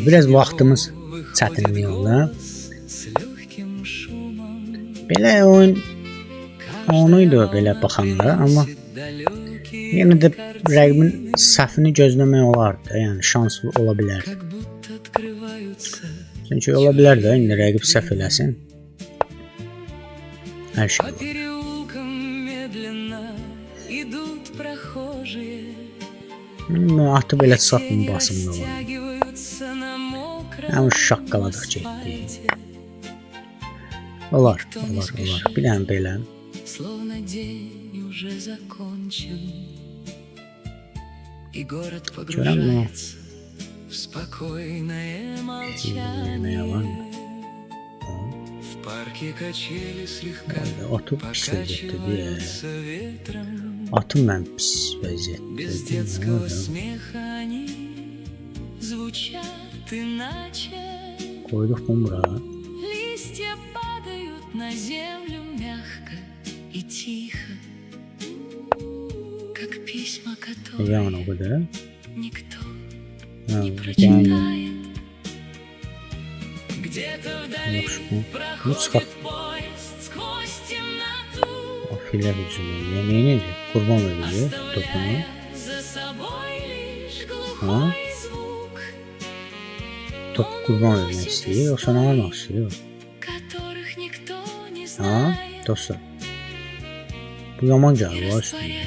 Biraz vaxtımız çətinlik oldu. Belə oyunuydu belə baxanda, amma yenə də rəqibin səhvini gözləmək olardı. Yəni şanslı ola bilərdi. Çünki ola bilər də indi rəqib səhv eləsin. Hər şey var. Atı belə çıxın basımda var. Həm şaqqaladıq getdi. Olar. Bir dənə belə. Görəm nə? Atı pis vəziyyətdir. Atı mən pis vəziyyətdir. Koyduk bunu buraya. Yani o kadar. Bu çıkart. Afile hücumu. Yani neydi? Kurban veriyor topunu. Ha? Top kurban vermek istiyor. Yoksa ne almak istiyor? Ha? Dostlar. Bu yaman cevabı var üstünde.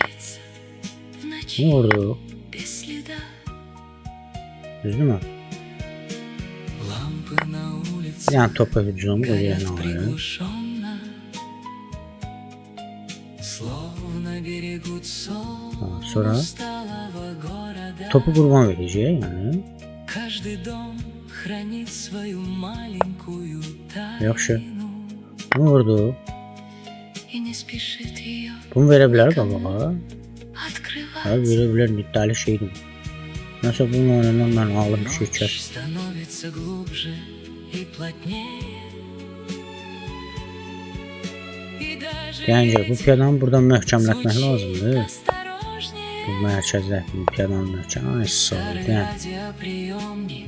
Ne oldu? Düzdü mü? Yani topa hücumu koyuyor ne oluyor? Sonra topu kurban verecek yani. Yaxşı. Ne oldu? Bunu verebilir qabağa. Ha, verebilir müddəli şeydir. Nasıl bunun oyunundan ben alım bir şey çər. Gəncə, bu piyadanı buradan möhkəmlətmək lazımdır. Bu mərkəzlətdir, piyadanı möhkəm. Ay, sağ ol,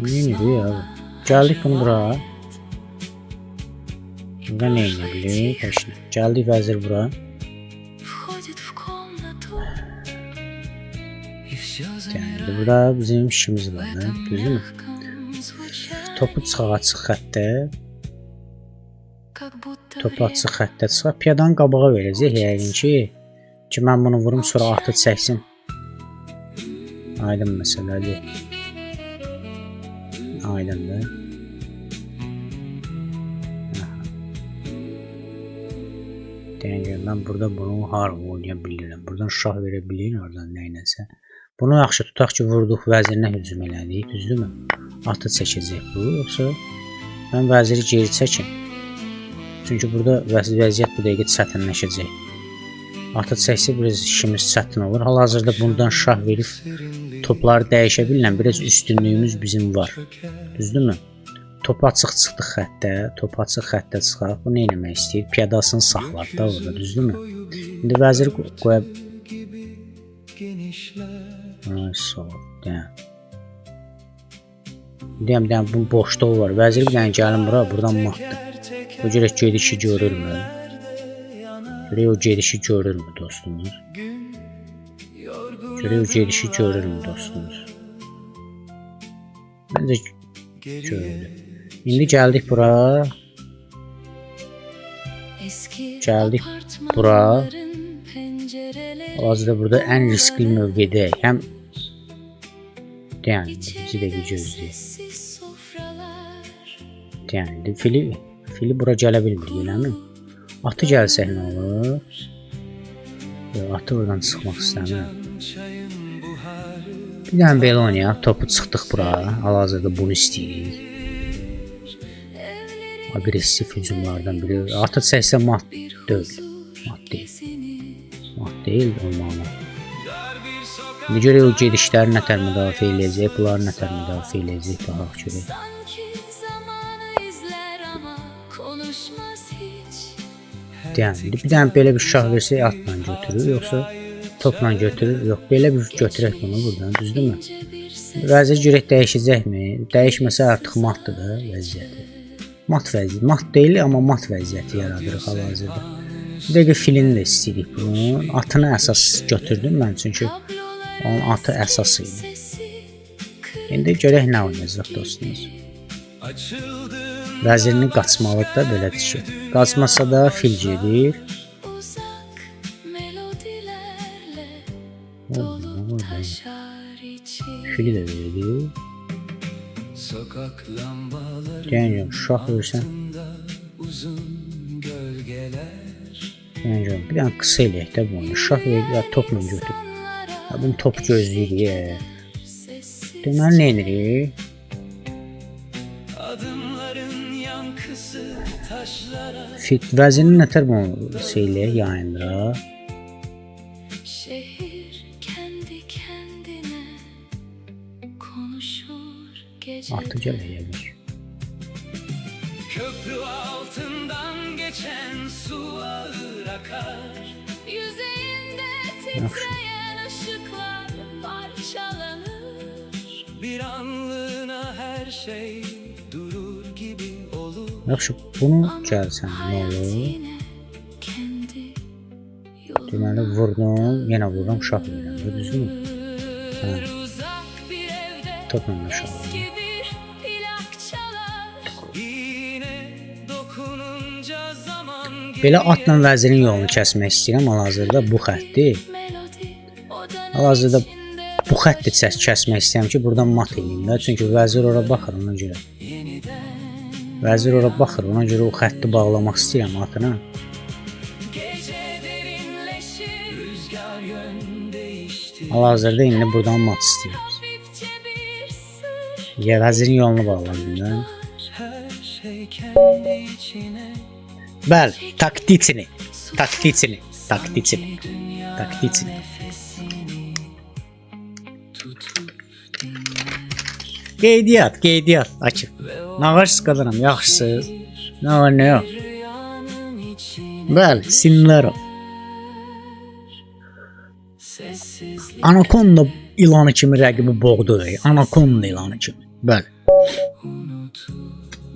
neydi ya? Gəldik bunu bura. Burada ne edebilir? Gəldik vəzir bura. Yəni, burada bizim işimiz var, düzdür mü? Topu çıxaq açıq xəttə. Topu açıq xəttə çıxaq. Piyadanı qabağa verəcək yəqin ki, mən bunu vurum sonra atı çəksin. Aydın məsələdir. Aydındır. Deyən mən burada bunu harf oynaya bilirəm. Buradan şah verə bilirəm, oradan nəynəsə. Bunu yaxşı tutaq ki, vurduq, vəzirinə hücum elədik, düzdürmü? Atı çəkəcək bu, yoxsa mən vəziri geri çəkim. Çünki burada vəziyyət bu dəqiqə çətinləşəcək. Atı çəksə biraz işimiz çətin olur. Hal-hazırda bundan şah verib topları dəyişə bilirəm. Biraz üstünlüyümüz bizim var. Düzdürmü? Top açıq çıxdıq xəttə. Top açıq xəttə çıxaq. Bu nə eləmək istəyir? Piyadasını saxlar da orada, düzdürmü? İndi vəziri qoya... Ay, sağ ol. Deyəm, bunun boşluğu var. Vəzir bir dənə gəlin bura, buradan matdı. O görək gedişi görürmü? Görək o gedişi görürmü dostumuz? Görək o gedişi görürmü dostumuz? Məncə görüldü. İndi gəldik bura. Hal-hazırda burada ən riskli mövqedəyik. Həm yəni bizi də gözləyir. Yəni fili bura gələ bilmir, eləmi? Atı gəlsək nə olur? Atı oradan çıxmaq istəmir. Bir dənə belə oynayaq, topu çıxdıq bura. Hal-hazırda bunu istəyirik. Agressiv hücumlardan biri. Atı çəksə mat deyil. Mat deyil olmalı. İndi görək o gedişləri nətər müdafiə eləyəcək, bunları nətər müdafiə eləyəcək, baxaq görək. Yəni, bir dənə belə bir şah versək atla götürür, yoxsa Topla götürür. Yox, belə bir götürək bunu buradan, düzdürmü? Vəziyyət görək dəyişəcəkmi? Dəyişməsə artıq matdır da vəziyyəti. Mat vəziyyət. Mat deyil, amma mat vəziyyəti yaradırıq hal-hazırda. Bir dəqiqə filini də istəyirik bunu. Atını əsas götürdüm mən, çünki onun atı əsas idi. İndi görək nə oynayacaq dostumuz. Vəzirini qaçmalıdır da belədir ki. Qaçmasa da fil gedir. Fili də verdi. Deyəcəm, şah versən. Deyəcəm, bir dənə qısa eləyək də bunu. Şah verdi, ya topla götür. Ya bunu top gözləyirik. Deməli, nə edirik? Vəzirini nətər bunu eləyək, yayındıra. Atı gələyəmiş. Köprü altından geçen su ağır akar. Yüzeyinde titreyen ışıklar parçalanır. Bir anlığına her şey durur gibi olur. Yaxşı, bunu gəlsən nə olur? Deməli, vurdum, yenə vururum, şah verirəm. Düzdürmü? Hə. Topla şah verirəm. Belə atla vəzirin yolunu kəsmək istəyirəm hal-hazırda bu xətti. Hal-hazırda bu xətti kəsmək istəyirəm ki, buradan mat edeyim də. Çünki vəzir ora baxır ona görə. Vəzir ora baxır ona görə o xətti bağlamaq istəyirəm atına. Hal-hazırda indi buradan mat istəyirəm. Ya vəzirin yolunu bağladım da. Bəli, taktikini. Qeydiyyat, açıq. Nağarsız qalıram, yaxşısız. Nə var, nə yox. Bəli, Sinlərov. Anakonda ilanı kimi rəqibi boğdu. Anakonda ilanı kimi. Bəli.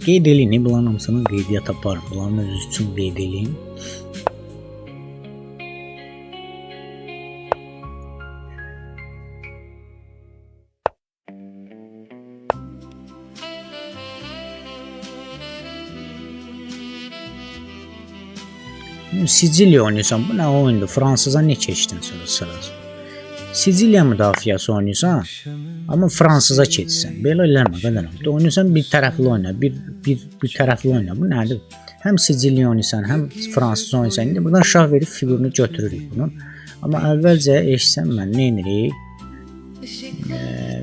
Qeyd eləyin, bunların hamısını qeydiyyat aparır. Bunların öz üçün qeyd eləyin. Siciliya oynayırsan, bu nə oyundur? Fransıza ne keçdin sonra sırası? Siciliya müdafiəsi oynayırsan, amma Fransıza keçsən. Belə eləmə, qədərəm. Oynayırsan bir tərəfli oyna, bir tərəfli oyna. Bu nədir? Həm Siciliya oynayırsan, həm Fransız oynayırsan. İndi buradan şah verib figürünü götürürük bunun. Amma əvvəlcə eşsən mən nə edirik?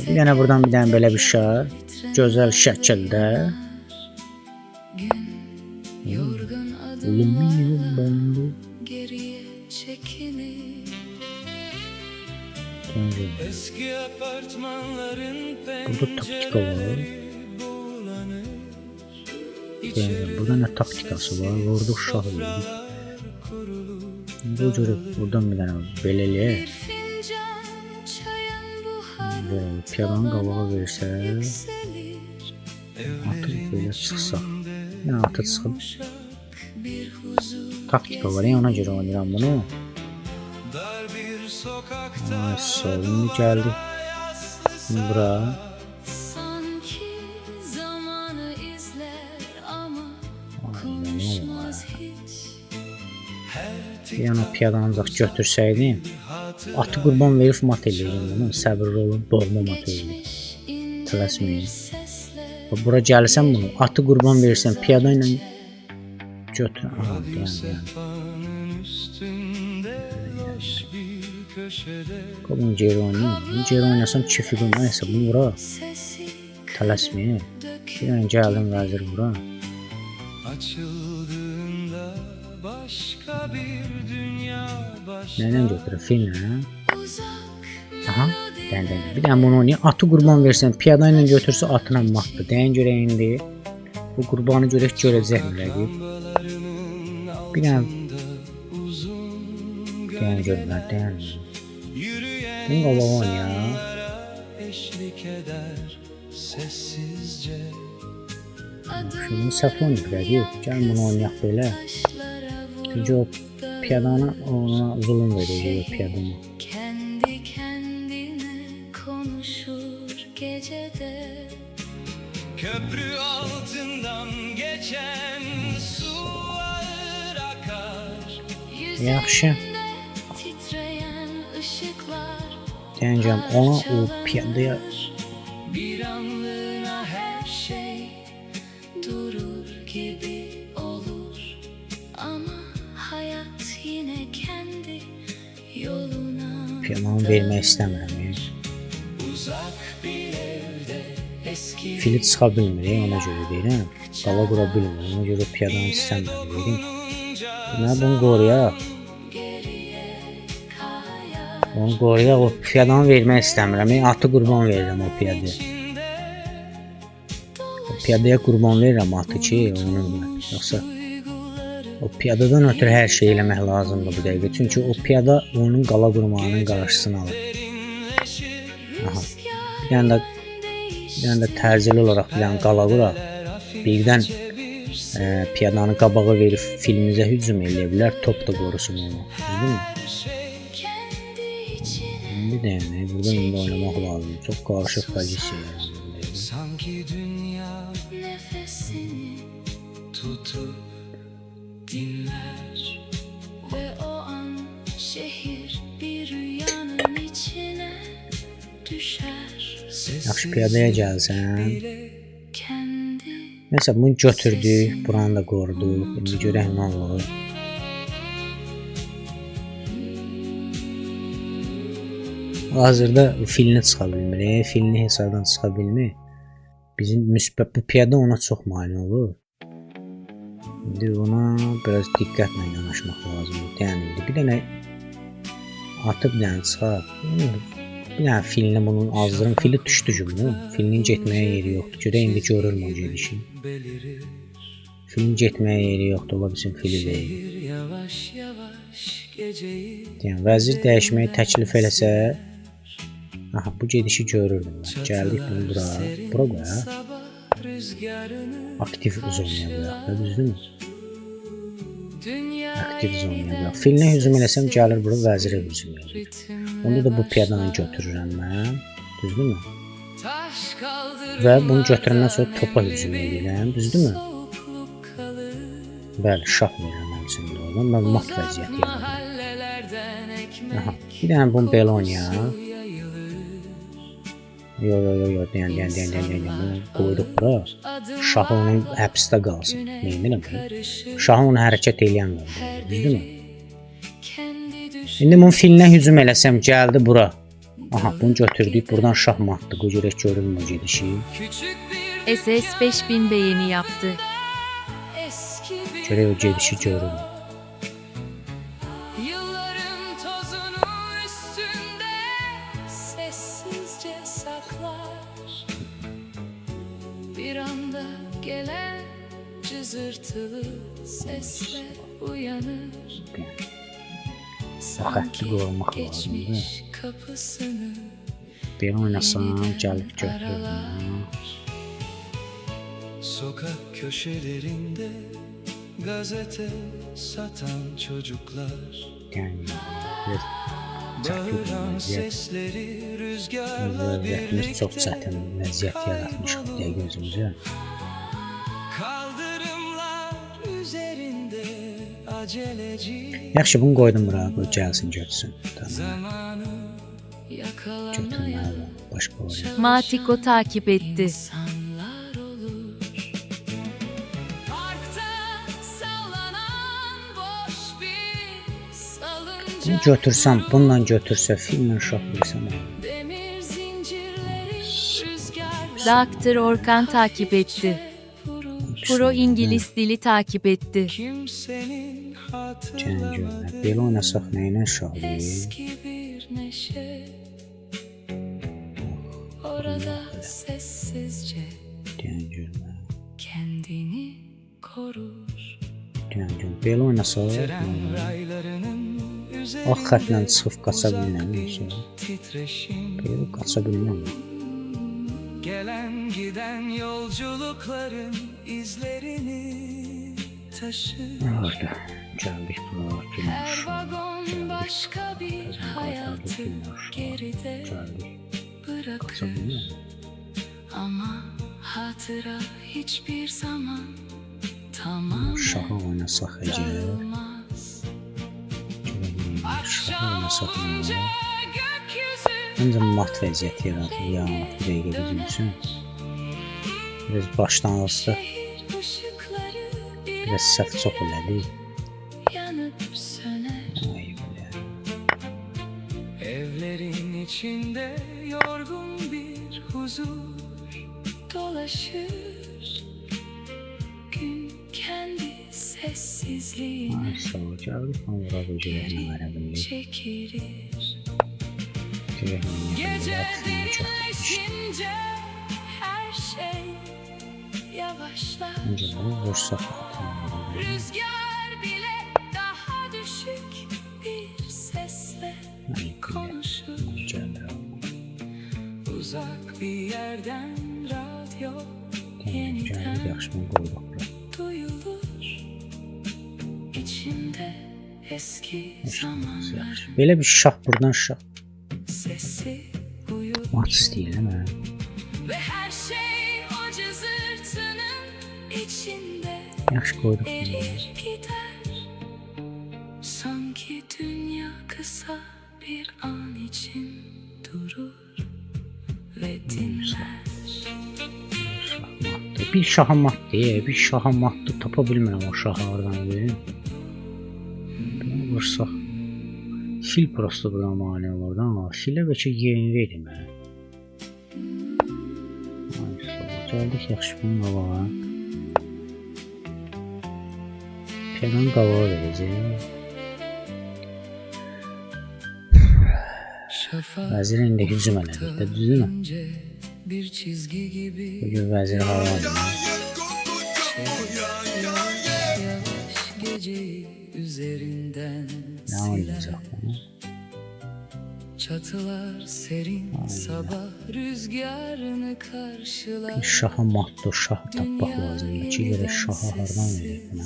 Bir dənə buradan bir dənə belə bir şah, gözəl şəkildə. Alüminyum bandı. Eski apartmanların burada taktika var. Burada ne taktikası var? Vurduk şah verdik. Bu cürü buradan bir tane beleliye. Piyadanın qabağa versə, atı belə çıxsaq. Yəni atı çıxıb. Taktika var, ona görə oynayıram bunu. Ay, solunu geldi. Bura. Bir yana piyadanı ancaq götürsəydim, atı qurban verib mat eləyirdim bunu. Səbirli olun, doğma mat eləyirdim. Tələsməyin. Bura gəlsəm bunu, atı qurban verirsən, piyada ilə götür. Aha, deyən. Qabın geri oynayayım. Geri oynasam çiftliğim neyse bunu vura. Tələsməyin. Yəni gəldim vəzir vura. Nəylə götürür? Fillə? Aha, dəndən. Bir dənə bunu oynayayım. Atı qurban versən, piyada ilə götürsə atına matdır. Deyən görə indi. Bu qurbanı görəcək mi rəqib? Bir dənə. Deyən görürlər, deyən. Bunun qabağı ya. Eşlik eder sessizce. Şimdi safon dedi. Gel bunu oynayaq belə. Çünki o piyadanı ona zulüm verir o piyadana. Kendi kendine konuşur gecede. Köprü altından geçen su ağır akar. Yaxşı. Titreyen ışıklar Deyəcəm ona o piyadaya bir anlığına her şey durur gibi olur. Ama hayat yine kendi yoluna piyadanı vermək istəmirəm. uzak bir evde eski Fili çıxa bilmir, ona görə deyirəm. Qala qura bilmir, ona görə piyadanı istəmirəm deyirəm. Nə bunu qoruyaq? Onu qoruyaq, o piyadanı vermək istəmirəm. Atı qurban verirəm o piyadaya. O piyadaya qurban verirəm atı ki, onun yoxsa o piyadadan ötürü hər şey eləmək lazımdır bu dəqiqə. Çünki o piyada onun qala qurmağının qarşısını alır. Aha. Bir dənə də tərzili olaraq bir dənə qala quraq. Birdən piyadanı qabağa verib filmimizə hücum eləyə bilər, top da qorusun onu. Düzdür mü? İndi də yəni, burada indi oynamaq lazım. Çox qarışıq pozisiya. sanki dünya nefesini tutup dinler ve o an şehir bir rüyanın içine düşer. Yaxşı piyadaya gəlsən. Kendi Məsələn, bunu götürdük, buranı da qoruduq. İndi görək nə olur. Hazırda filini çıxa bilmir, filini hesabdan çıxa bilmir. Bizim müsbət bu piyada ona çox mane olur. İndi ona biraz diqqətlə yanaşmaq lazımdır. Yəni bir dənə atıb bir dənə çıxa. Bir dənə filini bunun azdırım. Fili düşdü bunu. Filinin getməyə yeri yoxdur. Görək indi görür mü o gedişi? Filin getməyə yeri yoxdur. Ola bilsin fili deyil. yavaş yavaş geceyi Yəni vəzir dəyişməyi təklif eləsə, aha bu gedişi görürdüm mən. Gəldik bunu bura. Bura qoya. sabah rüzgarını Aktiv zonaya qoyaq da, düzdürmü? dünya Aktiv zonaya qoyaq. Filinə hücum eləsəm gəlir bura vəzirə hücum eləyir. ritimle Onda da bu piyadanı götürürəm mən. Düzdürmü? taş kaldırır. Və bunu götürəndən sonra topa hücum edirəm. Düzdürmü? Soğukluk kalır. Bəli, şah verirəm həmçində oradan. Mən mat vəziyyəti yaradım. Mahallelerden ekmek Aha. Bir dənə bunu belə oynayaq. yayılır. Yo, deyən, bunu qoyduq bura. Şahı onun həbsdə qalsın. Neyinirəm? Şahı onu hərəkət eləyən qaldı. Düzdürmü? Kendi düş İndi bunun filinə hücum eləsəm gəldi bura. Aha, bunu götürdük. Buradan şah matdı. Görək görürmü o gedişi? küçük bir SS 5000 beğeni yaptı. eski bir Görək o gedişi görürmü? yılların tozunu üstünde sessizce saklar. Bir anda gelen cızırtılı sesle uyanır. Xətti qorumaq lazımdır. Geçmiş kapısını Belə oynasam gəlib götürürüm. sokak köşelerinde gazete satan çocuklar, Yəni bir bağıran vəziyyət, sesleri rüzgarla vəziyyətimiz çox birlikte çətin vəziyyət yaratmışıq deyə gözümüzə. kaldırımlar üzerinde aceleci Yaxşı, bunu qoydum bura, qoy gəlsin, götürsün. Tamam, zamanı yakalamaya götürməli, başqa oraya. Matiko takip etti. insanlar olur. Parkta sallanan boş bir salıncak, Bunu götürsəm, bununla götürsə, filmlə şah versəm. demir zincirleri rüzgar Dr. Orkan takip etti. vurur. Pro İngiliz dili takip etti. Kimsenin Gəlin görünər. hatırlamadığı Belə oynasaq nə ilə şah verir? eski bir neşe. Orada sessizce Gəlin görünər. kendini korur. Gəlin görünər. Belə oynasaq, Tren raylarının Ağ xətlə çıxıb qaça bilməm. titreşim. Belə qaça bilməm. Gelen giden yolculukların izlerini taşır. Orada gəldik bura. Her vagon başka bir hayatı geride bırakır. Ama hatıra hiçbir zaman tamamen Şaha oynasaq əcəl. dağılmaz. Şaha oynasaq Olunca əcəl. gökyüzü Məncə mat vəziyyət yaratır ya bir dəqiqə bizim üçün. Biz başdan alsa şehir ışıkları biraz səhv çox elədik. yanıp söner. Ay belə. Evlerin içinde yorgun bir huzur dolaşır. Gün kendi sessizliğine Ay sağ ol. Gəldik onu vura biləcəyini verə bildik. çekilir. Görək Gece nə çox. derinleşince her şey yavaşlar. Öncə bunu vursaq. Rüzgar bile daha düşük bir sesle konuşur. Uzak bir yerden radyo yeniden Yaxşı mı qoyduq bura. duyulur. İçimde eski zamanlar Belə bir şah buradan şah. sesi uyur. Mat istəyirəm hə. Ve her şey o cızırtının içinde Yaxşı qoyduq. erir gider. Sanki dünya kısa bir an için durur ve dinler. Şahmatdır. Bir şaha matdır, bir şaha matdır. Tapa bilmirəm o şahı oradan verim. Bunu vursaq. Fil prosto buradan mani olur da ama filə bəlkə yeni verim hə. Ay sağ ol. Gəldik yaxşı bunun qabağa. Piyadon qabağa verəcək. Vəzir indi hücum elədik də, düzdürmü? İnce bir çizgi gibi Bugün vəzir hava aldı. yavaş geceyi üzerinden Nə oynayacaq bunu? çatılar serin sabah rüzgarını karşılar. Bir şaha matdı, o şahı tapmaq lazımdır ki, görə şaha hardan verir buna?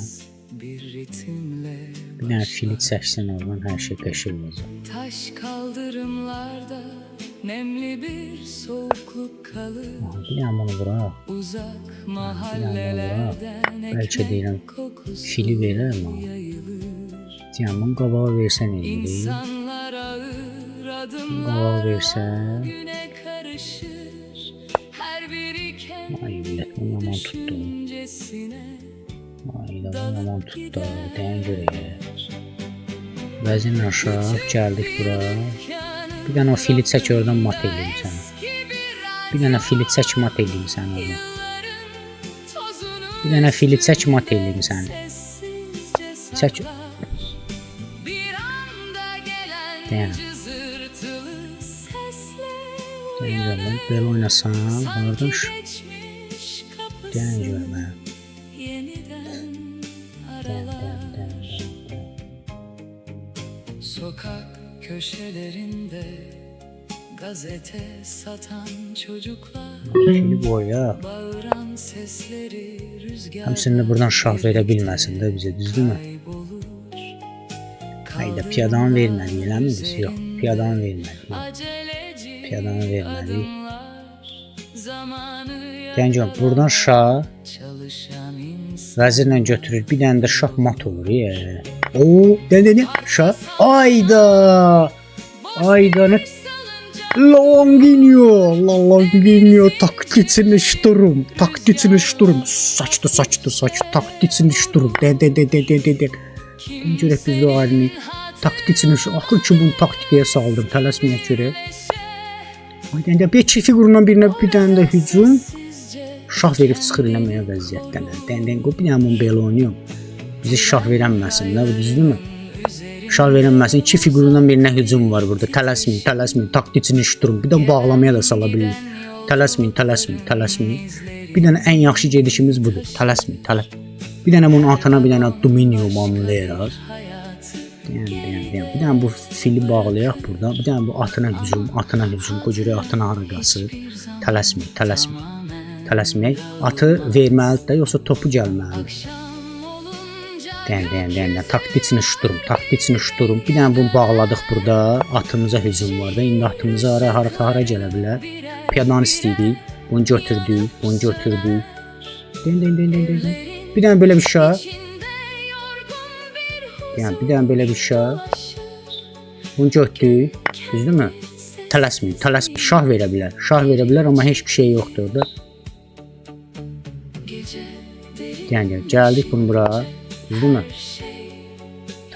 Bir ritimle Bir dənə fili çəksin oradan hər şey qəşilməyəcək. taş kaldırımlarda nemli bir soğukluk kalır. Bir dənə bunu vuraq. Uzak mahallelerden Bəlkə deyirəm ekmek kokusu fili verir amma. yayılır. Diamın qabağı versən indi. İnsanlar ağır adımlar Qabağı versən. güne karışır. Her biri kendi Ay millət, bunu yaman tutdu. düşüncesine Ay da bunu yaman tutdu. Deyən görək. Vəzirlə aşağı gəldik bura. Bir dənə o fili çək oradan mat eləyim səni. Bir dənə fili çək mat eləyim səni oradan. Bir dənə fili çək mat eləyim səni. Çək. Deyən. Deyən görməm. Belə oynasam, oradan deyən görməm. Sokak köşelerinde gazete satan çocuklar Fili boya. bağıran sesleri rüzgar Həmsində buradan şah verə bilməsin də bizə, düzdürmü? kaybolur. Hayda, piyadanı vermədik, eləmirdiniz? Yox, piyadanı vermədik. Aceleci Piyadanı vermədik. adımlar, zamanı Deyən görəm, buradan şah çalışan insan vəzirlə götürür, bir dənə də şah mat olur. Oo, nə? Şah. Ayda! Ayda nə? Longinho, taktичный штурм, saçtı, taktичный штурм, de. Görək biz o halini, taktичный, axır ki bunu taktikaya saldım, tələsməyək görək. Ayda, bir iki figurundan birinə bir dənə də hücum, şah verib çıxır eləməyə vəziyyətdən. Dən, bir dənə bunu belə oynayım. Bizi şah verənməsin, nə bu düzdürmü? Şah verənməsin, iki figurundan birinə hücum var burada. Tələsməyin, taktичный штурм. Bir də bağlamaya da sala bilir. Tələsməyin. Bir dənə ən yaxşı gedişimiz budur. Tələsməyin. Bir dənə bunun atana bir dənə Dominio manlayırıq. hayatı Deyən. Bir dənə bu fili bağlayaq burada. Bir dənə bu atına hücum. Qocuya atına hara qaçır. Tələsməyək. Atı verməlidir də, yoxsa topu gəlməlidir. Deyən. Taktiçni şturum. Bir dənə bunu bağladıq burada. Atımıza hücum var da. İndi atımıza hara gələ bilər. Piyadanı istəyirik. Bunu götürdük. Deyən. Bir dənə belə bir şey. Yəni bir dənə belə bir şey. Bunu götürdük. Düzdürmü? Tələsməyin. Şah verə bilər, amma heç bir şey yoxdur da. Deyən. Gəldik bunu bura. Düzdürmü?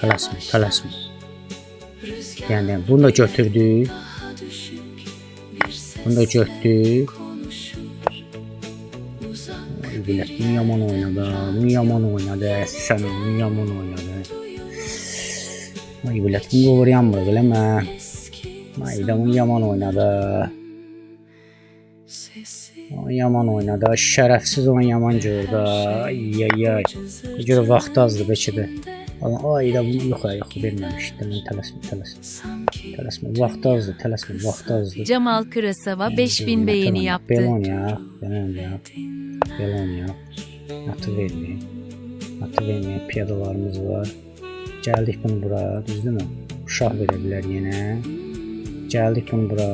Tələsməyin. Yəni bunu da götürdük. Bunu yaman oynadı. Sən onu yaman oynadı. Ay bilet, bunu qovuruyanmır, eləmə. Ay da bunu yaman oynadı. Şərəfsiz onu yaman gördü. Ay. Görə vaxt azdır bəlkə də. Ay da bunu yox, verməmişdim. Tələsmə. Vaxt azdır. Cemal Kırasava 5000 beğeni yaptı. Belonya. Atı verməyə piyadalarımız var. Gəldik bunu bura, düzdürmü? Şah verə bilər yenə. Gəldik bunu bura.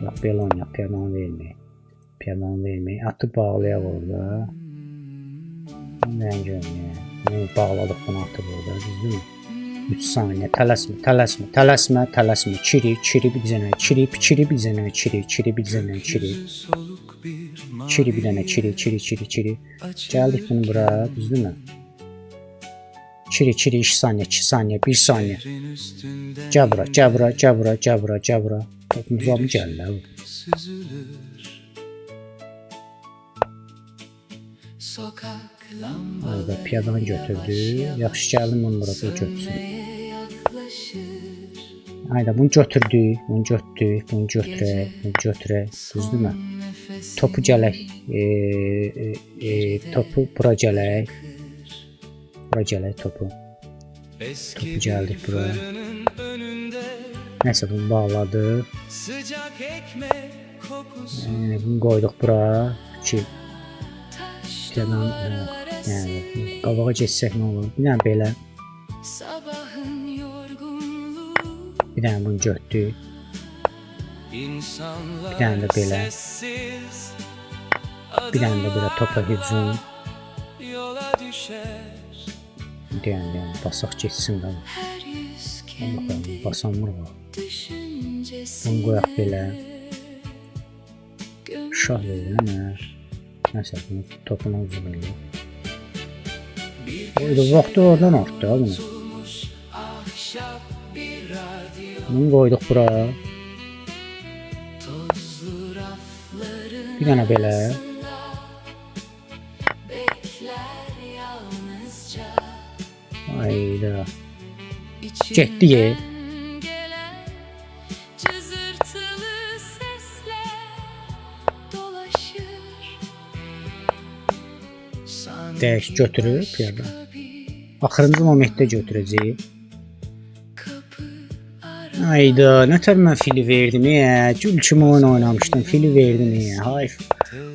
Yox, Belonya, piyadanı verməyə. Atı bağlayaq orada. Mən görməyəm. Bağladıq bunu atı burada, düzdürmü? 3 saniyə, tələsmə. Çiri bir dənə, çiri bir dənə, çiri. Gəldik bunu bura, düzdürmü? Çiri 2 saniyə, 1 saniyə. Cabra. Topumuza mı gəldi? Ayda piyadan götürdü. Yaxşı gəldim bunu bura götürsün. Ayda bunu götürdük. Bunu götürək. Düzdürmü? Topu gələk. Topu bura gələk. Topu gəldik buraya. Neyse bunu bağladık. Bunu qoyduq bura ki yəni qabağa geçsək nə olur? Bir dənə belə. Bir dənə bunu götürdük. Bir dənə də belə. Bir dənə də belə topa hücum. Deyən, basaq geçsin də. Bakalım, basanmır var. Bunu qoyaq belə. Şah verir, nə? Nəsə, bunu topuna uzun verir. Vaxtı oradan artdı, bunu. Bunu qoyduq bura. Bir dənə belə. Ayda. Getdi ye. Dəş götürür piyada. Axırıncı momentdə götürəcək. Ayda, nətər mən fili verdim gül kimi oynamışdım, fili verdim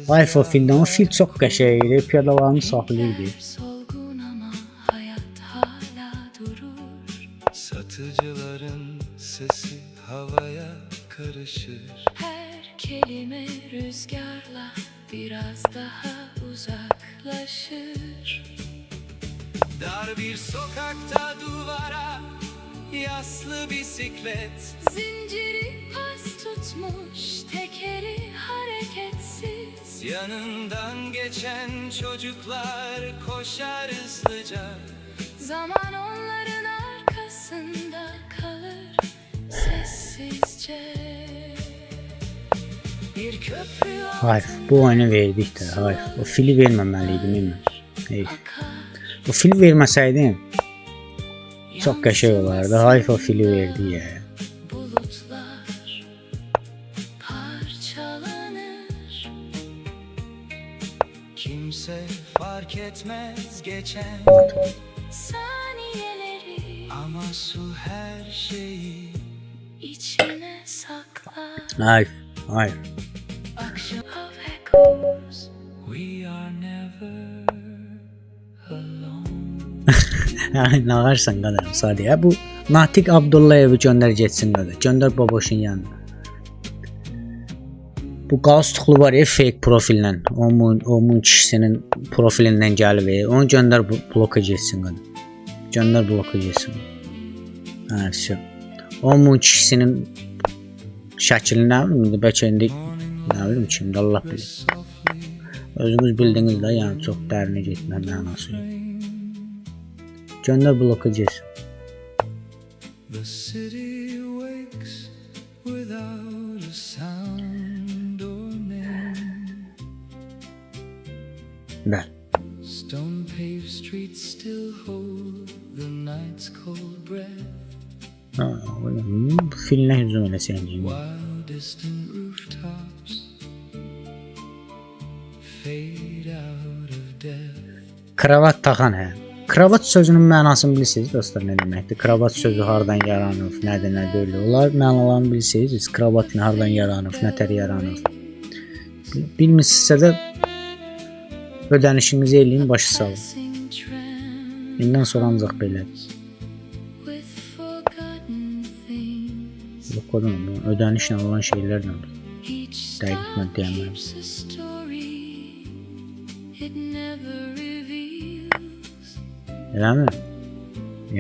Hayf o fildə, ama fil çox qəşəngdir, piyadalarını saxlayırdı. Satıcıların sesi havaya karışır. Her kelime rüzgarla biraz daha uzaklaşır. Dar bir sokakta duvara yaslı bisiklet. Zinciri pas tutmuş, tekeri hareketsiz. Yanından geçen çocuklar koşar hızlıca. Zaman onların arkasında kalır sessizce. Bir köprü Hayır, bu oyunu verdik de, hayır. O fili verməməliydim mən. O fili verməsəydim çox qəşəng olardı. Hayır, o fili verdi ya. bulutlar parçalanır. Kimse fark etmez geçen Saniyeleri ama su her şeyi içine sakla. Hayır. Hayır. Akşam of echoes. We are never alone. Ne varsan qadarım Sadiyə. Bu Natiq Abdullayevi göndər getsin qaqa. Göndər Baboşun yanına. Bu qalstuklu var ya fake profillə. Onun kişisinin profilindən gəlib. Onu göndər bloka getsin qaqa. Göndər bloka getsin. Ha, все. Onun kişisinin şəklini nə bilim, bəlkə indi nə bilim kimdə Allah bilir. Özünüz bildiniz də, yəni çox dərinə getmə mənası yox. Göndər bloka getsin. The city wakes without a sound or name. Bəli. Stone paved streets still hold the night's cold breath. Ha, bu filinə hücum eləsəydin. While distant rooftops fade out of death. Kravat taxan hə. Kravat sözünün mənasını bilirsiniz dostlar, nə deməkdir? Kravat sözü hardan yaranıb, nədir, nə deyil. Onlar mənalarını bilirsiniz. Kravat hardan yaranıb, nətər yaranıb. Bilmirsinizsə də ödənişinizi eləyin, başı sağ olun. Passing trend İndən sonra ancaq belə. with forgotten things. Yox, qodum, ödənişlə olan şeylər nə olur? Each Dəqiq mən star deyəməm. keeps a story it never reveals. Eləmi?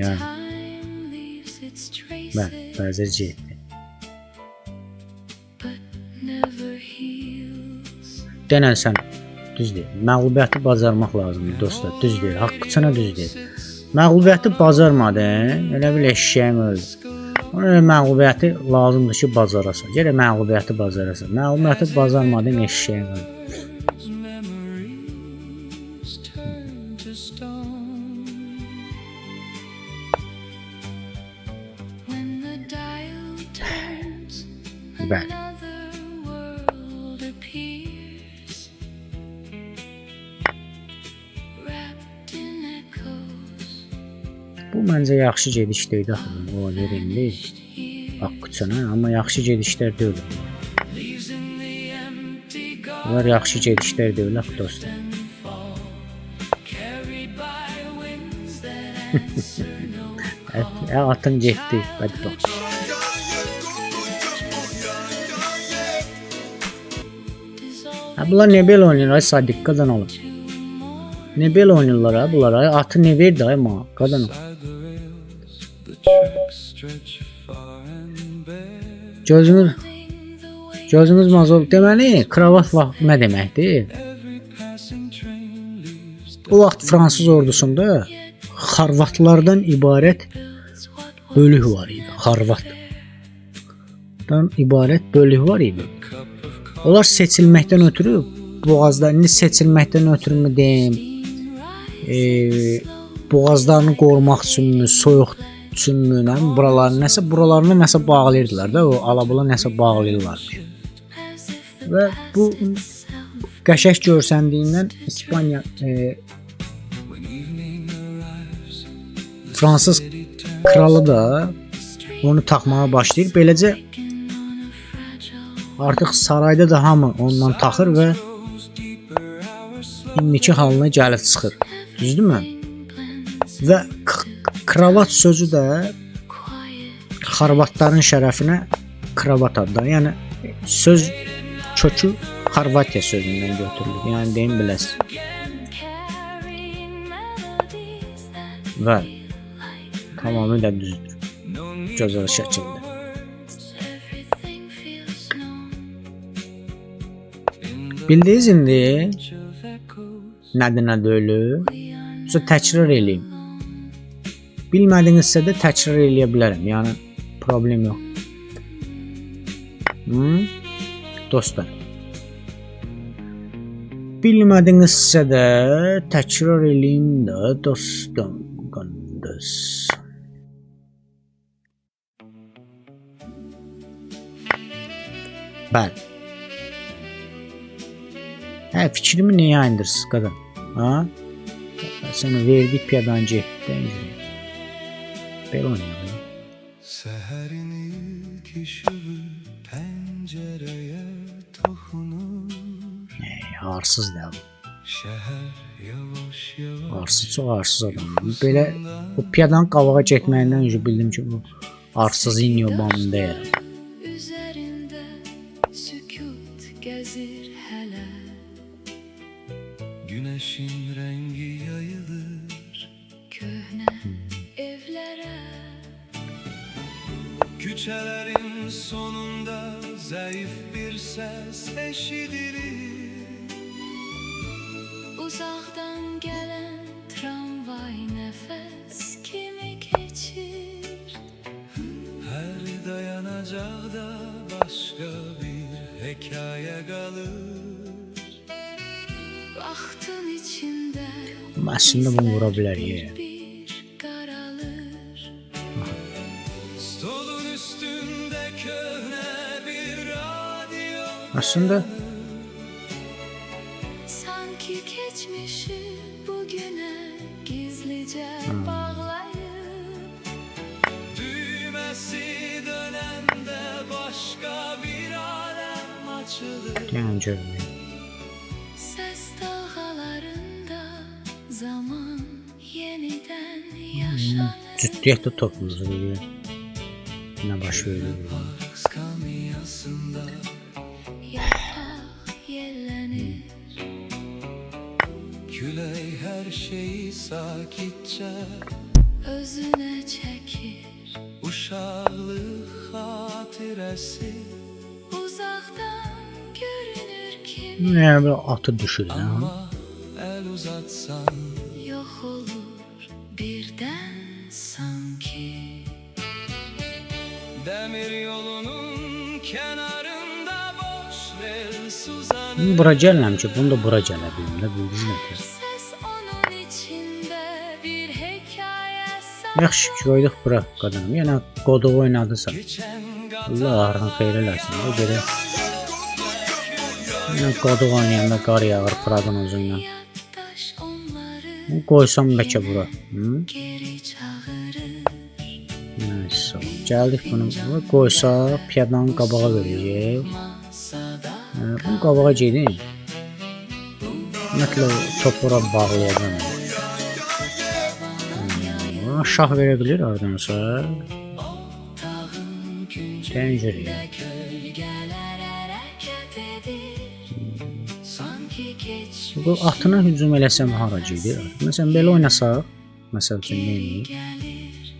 Yəni, Time leaves its mən traces, bəzər cəhətdir. but never heals. Denən sən, düz deyil. Məğlubiyyəti bacarmaq lazımdır dostlar, düz deyil. Haqqıçına düz deyil. Məğlubiyyəti bacarmadın, elə bil eşşəyim öldü. Ona məğlubiyyəti lazımdır ki, bacarasan. Gələ məğlubiyyəti bacarasan. Məğlubiyyəti bacarmadın, eşşəyim öldü. Memories turn to stone. When the dial turns, Bəli. another world appears, wrapped in echoes. Bu məncə yaxşı gedişdəydi axı. O verildi. Here, Haqqıçına, amma yaxşı gedişlər deyil. Leaves in the empty Bunlar yaxşı gedişlər deyil axı dostlar. garden fall. Carried by winds that answer no. Atın getdi. Hadi bax. dissolve Ha, bunlar nə belə oynayırlar? Sadiq qadan alın. to more. Nə belə oynayırlar ha bunlar? Atı nə verdi ay ma? Qadan al. Beside the rails, the tracks stretch far and bare. Gözünüz The way Gözünüz mazol. Deməli, kravat vaxt nə deməkdir? Every passing train leaves O vaxt Fransız ordusunda xarvatlardan ibarət builds what was bölük var idi. Xarvatdan ibarət bölük var idi. cup of Onlar seçilməkdən ötürü boğazda, indi seçilməkdən ötürü mü deyim, boğazlarını qorumaq üçünmü, soyuq üçünmü, buralarını nəsə bağlayırdılar da, o alabula nəsə bağlayırlar. as if the Və bu qəşəng görsəndiyindən İspaniya when evening arrives. Fransız kralı da onu taxmağa başlayır. Beləcə taken on a fragile artıq sarayda da hamı ondan taxır və Goes deeper, our slow indiki halına gəlib çıxır. Düzdürmü? blends Və kravat sözü də quiet xarvatların şərəfinə kravat adlar. Yəni söz kökü Xorvatiya sözündən götürülür. Yəni deyim biləsiz. carrying melodies that Və like tamamilə düzdür. no need Gözəl şəkildə. everything feels known. in the Bildiniz indi bunch of echoes. nədir ölü? We are Yoxsa təkrar eləyim. Bilmədinizsə də təkrar eləyə bilərəm. Yəni problem yox. Dostlar. Bilmədinizsə də təkrar eləyim də dostum, qardaş. Bəli. Hə, fikrimi niyə yayındırırsınız qadın? Ha? Sana verdik piyadan getdi. Belə oynayalım. Seherin ilk ışığı pencereye dokunur. Arsız da bu. Şehir yavaş yavaş Arsız çox arsız adamdır. Belə bu piyadanın qabağa getməyindən öncə bildim ki, bu arsız inyobamında yer. üzerinde sükut gezir hele. güneşin rengi yayılır. Köhne evlere Küçelerin sonunda zayıf bir ses eşidilir. uzaktan gelen tramvay nefes kimi geçir. Her dayanacakta başka bir hikaye kalır. Vaxtın içinde Amma əslində bunu vura bilər yer. bir qaralır. Stolun üstünde köhne bir radyo. Əslində Sanki geçmişi bugüne gizlice bağlayıp Düğmesi dönemde başka bir alem açılır. deyən görməyim. ses dalgalarında zaman yeniden yaşanır. Ciddiyyətlə topumuzu verir. Nə baş verir? Skamyasında Yaprak yellenir. Küley her şeyi sakitçe Özüne çekir. uşaklık hatiresi. Uzaktan görünür kim Nə belə atı düşür ha. Ama el uzatsan yok olur birden sanki. demir yolunun kenarında boş rel suzanır. Bura gəlirəm ki, bunu da bura gələ bilim də, bildiniz nə? Ses onun içinde bir hikaye Yaxşı ki, qoyduq bura qadınım. Yəni qoduq oynadısa. Geçen Allah arxın xeyir eləsin. O görə yəni qoduq oynayanda qar yağır proqnozundan. yaddaş onları Qoysam bəlkə bura. geri çağırır. Nəysə. Gəldik bunu bura qoysaq, piyadanın qabağa verəcək. Bunu qabağa gedin. Ümumiyyətlə topura bağlayacağım. Buna şah verə bilir ardınsa. Təncərə. Gölgeler hareket edir. Sanki geçmiş Bu atına hücum eləsəm hara gedir? Məsələn belə oynasaq, məsəl üçün neyini? gelir.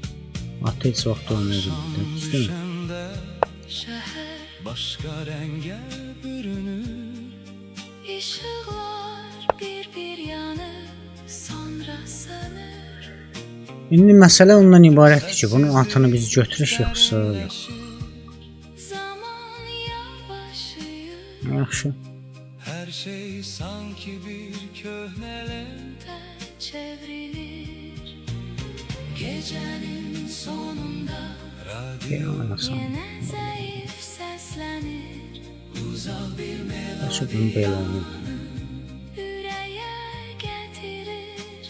Atı heç vaxt oynayacağım. Düzdürmü? Şende Şehir başka renge bürünür. ışıklar bir bir yanır. Sonra sönür. İndi məsələ ondan ibarətdir ki, bunun atını biz götürək yoxsa yox. Zaman yavaşıyor. Yaxşı. Her şey sanki bir köhnele. De çevrilir. Gecenin sonunda Belə oynasam. yine zayıf seslenir. Yaxşı bunu belə oynayım. Yüreğe getirir.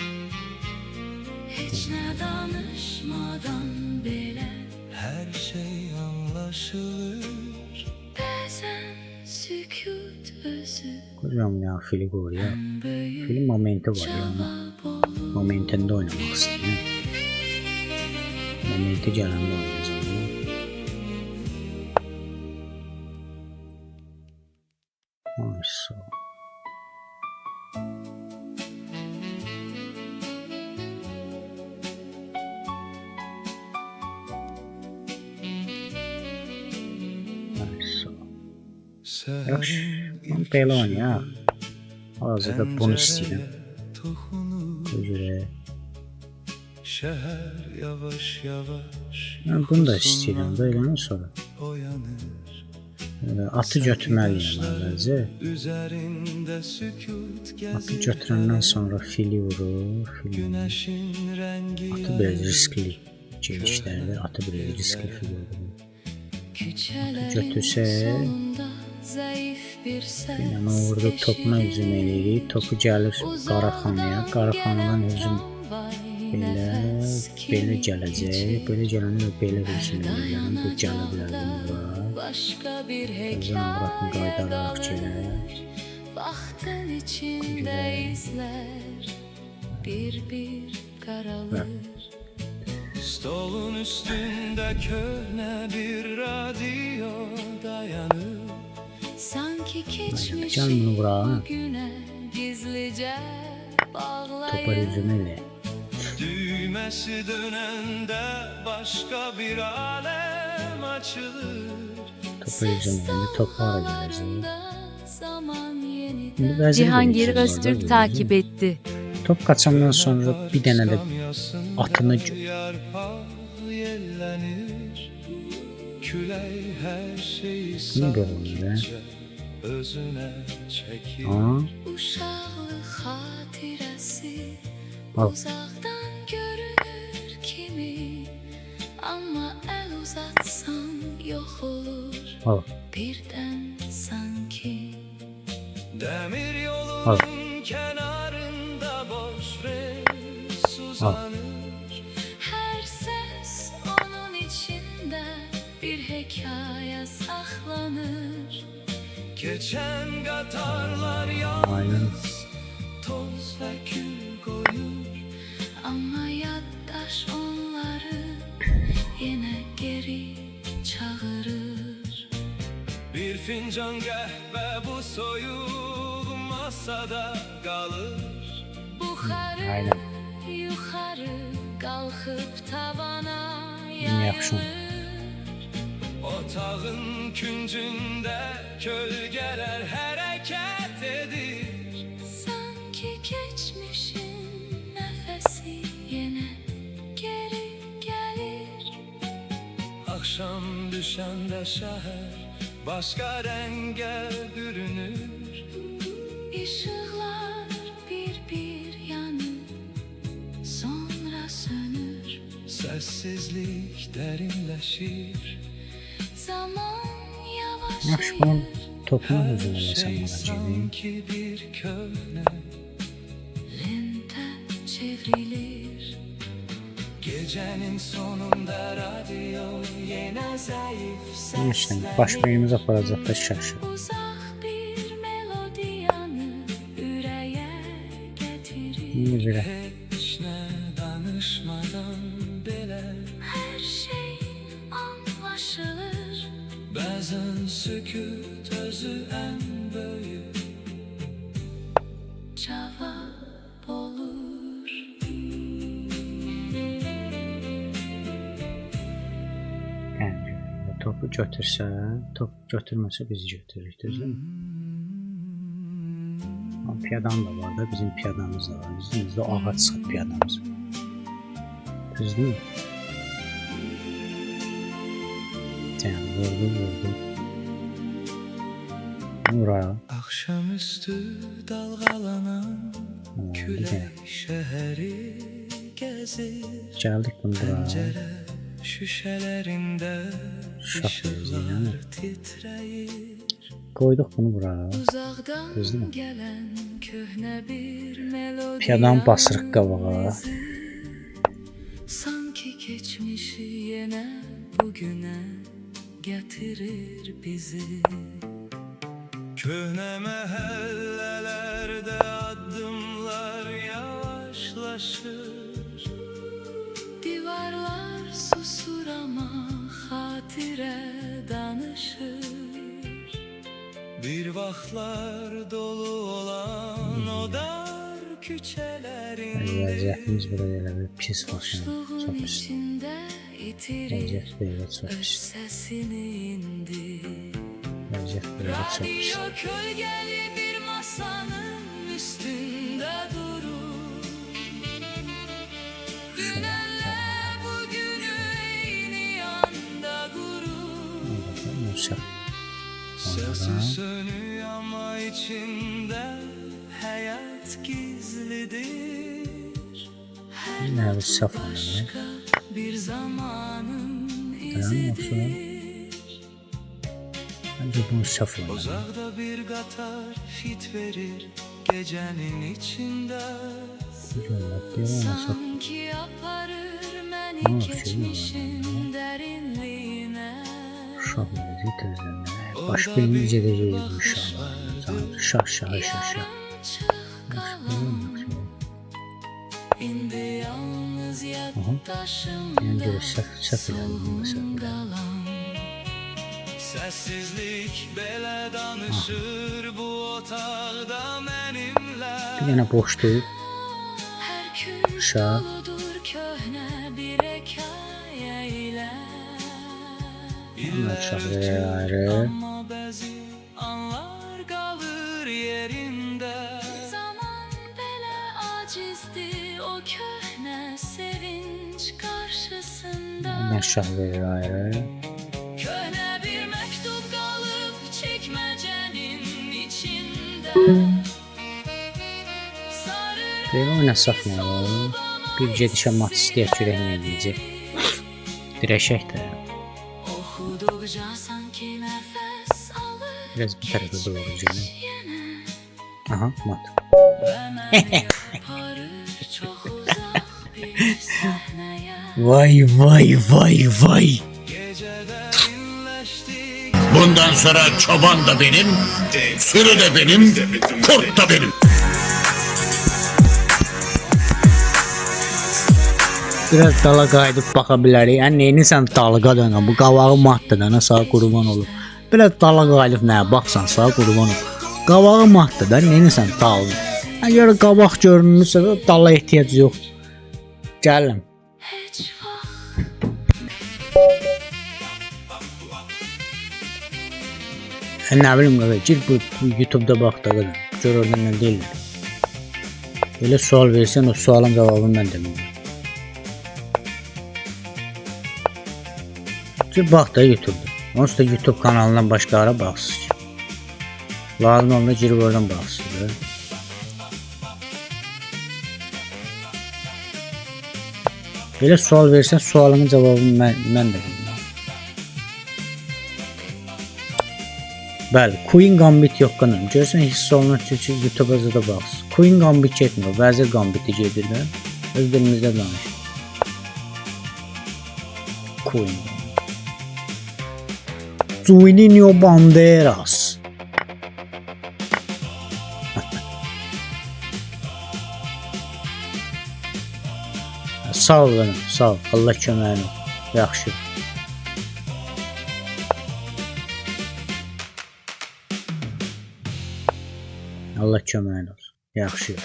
Hiç ne danışmadan bile Her şey anlaşılır. bazen sükut özü Qoyuram ya fili qoruya. büyük Film momenti var ya. cevap olur. Momentində oynamaq istəyirəm. Momenti gələndə oynayacağım. Neysə. Neysə. Yaxşı. Mən belə oynayaq. Hazırda bunu istəyirəm. Toxunur. Üzrə. Şehir yavaş yavaş Mən bunu da istəyirəm. Beləndən sonra uyanır. atı götürməliyəm əvvəlcə. Üzerinde sükut Atı gezir. götürəndən sonra fili vurur. Fili. Güneşin rengi Atı biraz riskli gelişlərdə. Atı biraz riskli fili vurur. Küçelerin Götürsə, sonunda zayıf bir ses yəni orada topuna hücum eləyirik. Topu gəlir Qaraxanıya. Qaraxandan hücum belə belə gələcək. Belə gələndə belə düşünürəm. Bu gələ bilər bura. Başka bir Özünə bırakın hikaye qaydararaq kalır. gələk. Vaxtın içinde izler bir karalır. Stolun üstünde köhne bir radyo dayanır. Sanki Gel geçmişi bunu bura. bugüne gizlice Topa bağlayır. yüzümeyle. Düğmesi dönende başka bir alem açılır. Topa yüzümeyle. Topa ara gələcək. Dağlarında zaman yeniden İndi vəzir Cihangir verəcək Öztürk orada, takip etti. Top kaçandan sonra bir dənə də atını Yarpağı yellenir. Küley her şeyi Ne görünüyor be? sanki özüne çekir. ha, uşaqlıq xatirəsi al. uzaqdan görünür kimi, amma əl uzatsan yox olur Al. birdən sanki. Demir Al. yolun kenarında boş res uzanır. Hər səs onun içində bir hekayə saxlanır. Geçen katarlar Aynen. yalnız toz ve kül koyur. Amma yaddaş onları yenə geri çağırır. Bir fincan kahve bu soyuq masada kalır. Buxarı Aynen. yuxarı qalxıb tavana yaxşı. yayılır. Otağın küncünde kölgeler hareket edir. Sanki geçmişin nəfəsi yenə geri gəlir. Akşam düşende şehir başka renge bürünür. İşıqlar bir yanır, sonra sönür. Sessizlik derinleşir. Zaman Yaxşı, yavaşlayır. bunun topuna hücum Her eləsəm şey olacaq. sanki bir köhne. Lente çevrilir. Gecenin sonunda radyo yine zayıf Bunun işte seslenir. baş beyimiz aparacaq da şaşı. Uzaq bir melodiyanı ürəyə gətirir. Niye belə? Hiç ne danışmadan bile Hər şey anlaşılır. bazen sükut özü en büyük. Cavab olur. Yəni topu götürsə, top götürməsə biz götürürük, düzdürmü? Amma piyadan da var da, bizim piyadamız da var. Bizdə ağac sıxıb piyadamız var. Düzdürmü? Yəni vurdu. Ura. Akşamüstü dalgalanan Bir küley dənə. şehri gezir. Gəldik bunu bura. Pencere şüşelerinde Şah ışıklar vereceğim, titreyir. Qoyduq bunu bura. Uzaqdan Düzdürmü? gələn köhnə bir melodiya. Piyadan basırıq qabağa. Sanki keçmişi yenə bugünə gətirir bizi. Köhne mahallelerde adımlar yavaşlaşır. Divarlar susur ama xatirə danışır. Bir vaxtlar dolu olan o dar küçelerinde Vəziyyətimiz burada elə bir pis başına. Boşluğun Çox pis. içində itirir Vəziyyət belə çox öz pis. səsini indi. Vəziyyət belə çox pis. Radyo kölgeli bir masanın üstünde durur. Dünenle bugünü eyni anda gurur. Musa. sesi sönüyor ama içinde hayat gizlidir. Yine bir saf olmalı. Başka bir zamanın Yoksa izidir. bence bunu saf olmalı. Uzakta bir katar fit verir gecenin içinde. Görmek bir olmasa Sanki aparır Aa, şey mi var? geçmişin derinliğine. Şahmezi tezlerine. Baş beynimiz edeceğiz bu inşallah. Tanrı şah şah şah şah. İndi yalnız yaddaşım Yani göre səhv elədim mesela. dalan. Sessizlik belə danışır bu otaqda mənimlə. Bir dənə boşluq. Her gün Şah. doludur köhne bir hekaye ile. Bunlar şahları ayrı. Amma bəzi anlar qalır yerində. Zaman belə acizdi o köhne sevinç karşısında. Bunlar şahları ayrı. Köhne bir mektup kalıp çekmecenin içinde. Sarı Böyle oynasaq nə olur? Bir gedişə mat istəyək görək nə edəcək. Dirəşək də. okudukça sanki nefes alır. Biraz bu tərəfə doğru gəlin. Yine Aha, mat. yaparız çok uzak bir sahneye. Vay vay vay vay. Gecədə inləşdik. Bundan sonra çoban da benim, sürü de benim, kurt da benim. Biraz dala qayıdıb baxa bilərik. Yəni neyinsən dalıqa dönən bu qavağı matdır da, sağ qurban olur. Biraz dala qayıdıb nəyə baxsan sağ qurban olur. Qavağı matdır da, neyinsən dalı. Əgər qabaq görünürsə dala ehtiyac yoxdur. Gəlin. Hiç Nə bilim qaqa, gir bu YouTube-da bax da qaqa. Gör orada nə deyirlər. Belə sual versən o sualın cavabını mən deməyim. Gir bax da YouTube-da. Onsuz da YouTube kanalından başqalara baxsız. Lazım olanda girib oradan baxsız. Belə sual versən sualının cavabını mən də deməyim. Bəli, Queen Gambit yox qanım. Görsən hiss olunur ki, YouTube-a da baxsın. Queen Gambit getmir, Vəzir Gambit gedir də. Öz dilimizdə danış. Queen. Juninho Banderas. Sağ ol qanım, sağ ol. Allah köməyin ol. Yaxşı. Allah köməyin olsun. Yaxşı.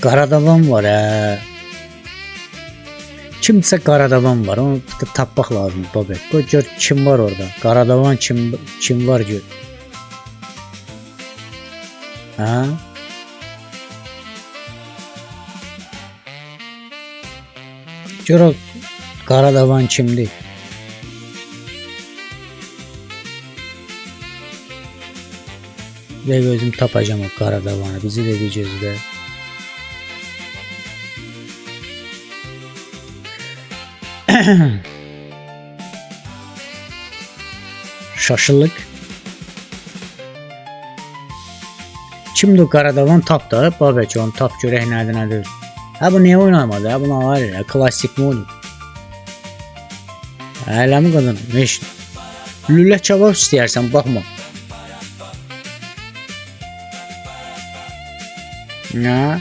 Qaradavan var hə. Kimsə Qaradavan var. Onu tapmaq lazım Babək. Qoy gör kim var orada. Qaradavan kim var gör. Hə? Gör o Qaradavan kimdir? Ve gözüm tapacağım o Qaradavanı. Bizi dedi gözdə. Şaşılık. Kimdir o Qaradavan tap da? Babək onu tap görək nədir. Ha bu niye oynamadı ya? Buna var ya. Klasik mi olur? Hələ mi qadın? Meş. Lülə kebab istəyərsən baxma. Ne?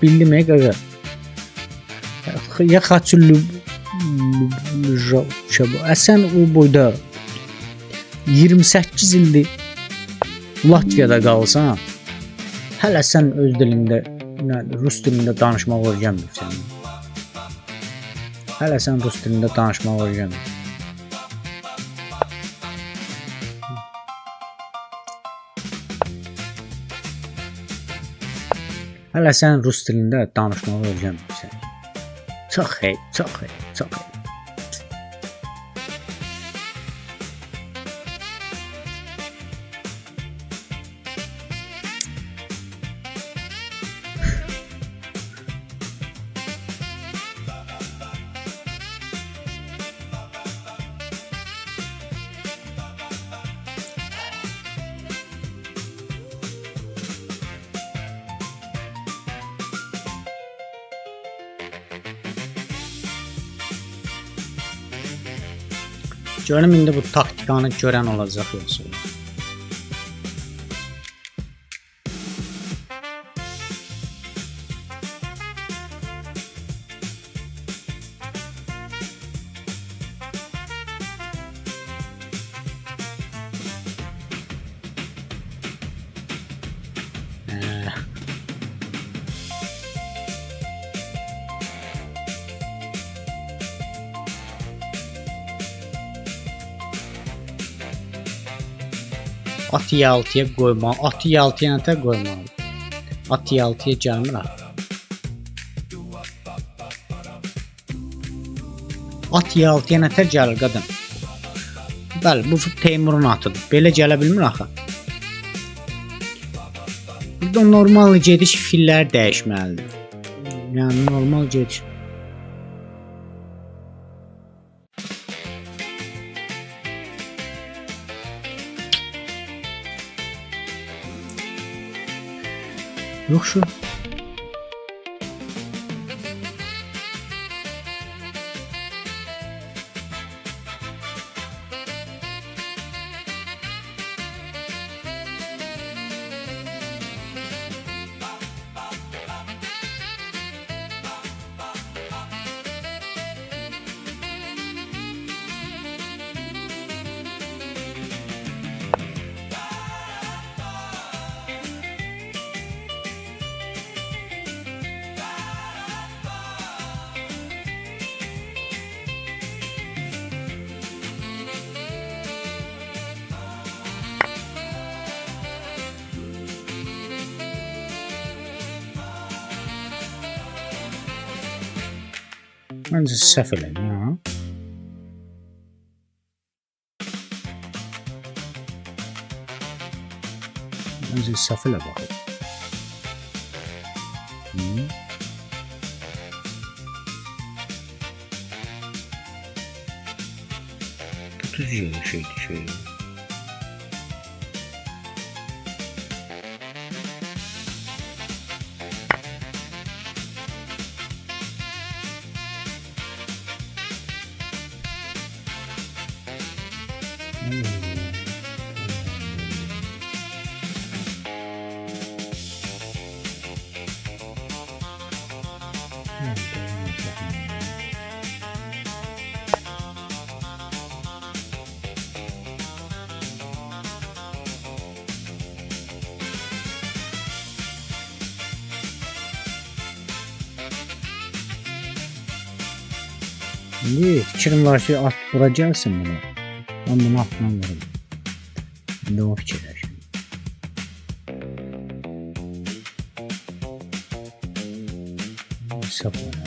Bildim ya qaqa. Ya xaçülü Sən o boyda 28 ildir Latviyada qalsan, hələ sən öz dilində, rus dilində danışmaq öyrənmirsən. Hələ sən rus dilində danışmaq öyrənmirsən. Hələ sən rus dilində danışmaq öyrənmirsən. Çox heyf, çox heyf, çox heyf. Görüm indi bu taktikanı görən olacaq yoxsa. Atı yaltıya qoyma, atı yaltıya nətə qoymalı? Atı yaltıya gəlmir axı. At yaltıya nətər gəlir qadın? Bəli, bu Teymurun atıdır. Belə gələ bilmir axı. Burada normal gediş filləri dəyişməlidir. Yəni normal gediş. Yox şu. Məncə səhv elədim, ha? Məncə səhv elə baxıb. Bu düz yerə şeydir. İndi fikrim var ki, at bura gəlsin bunu. Ben bunu atla vururum. İndi o fikirləşim. Saf var.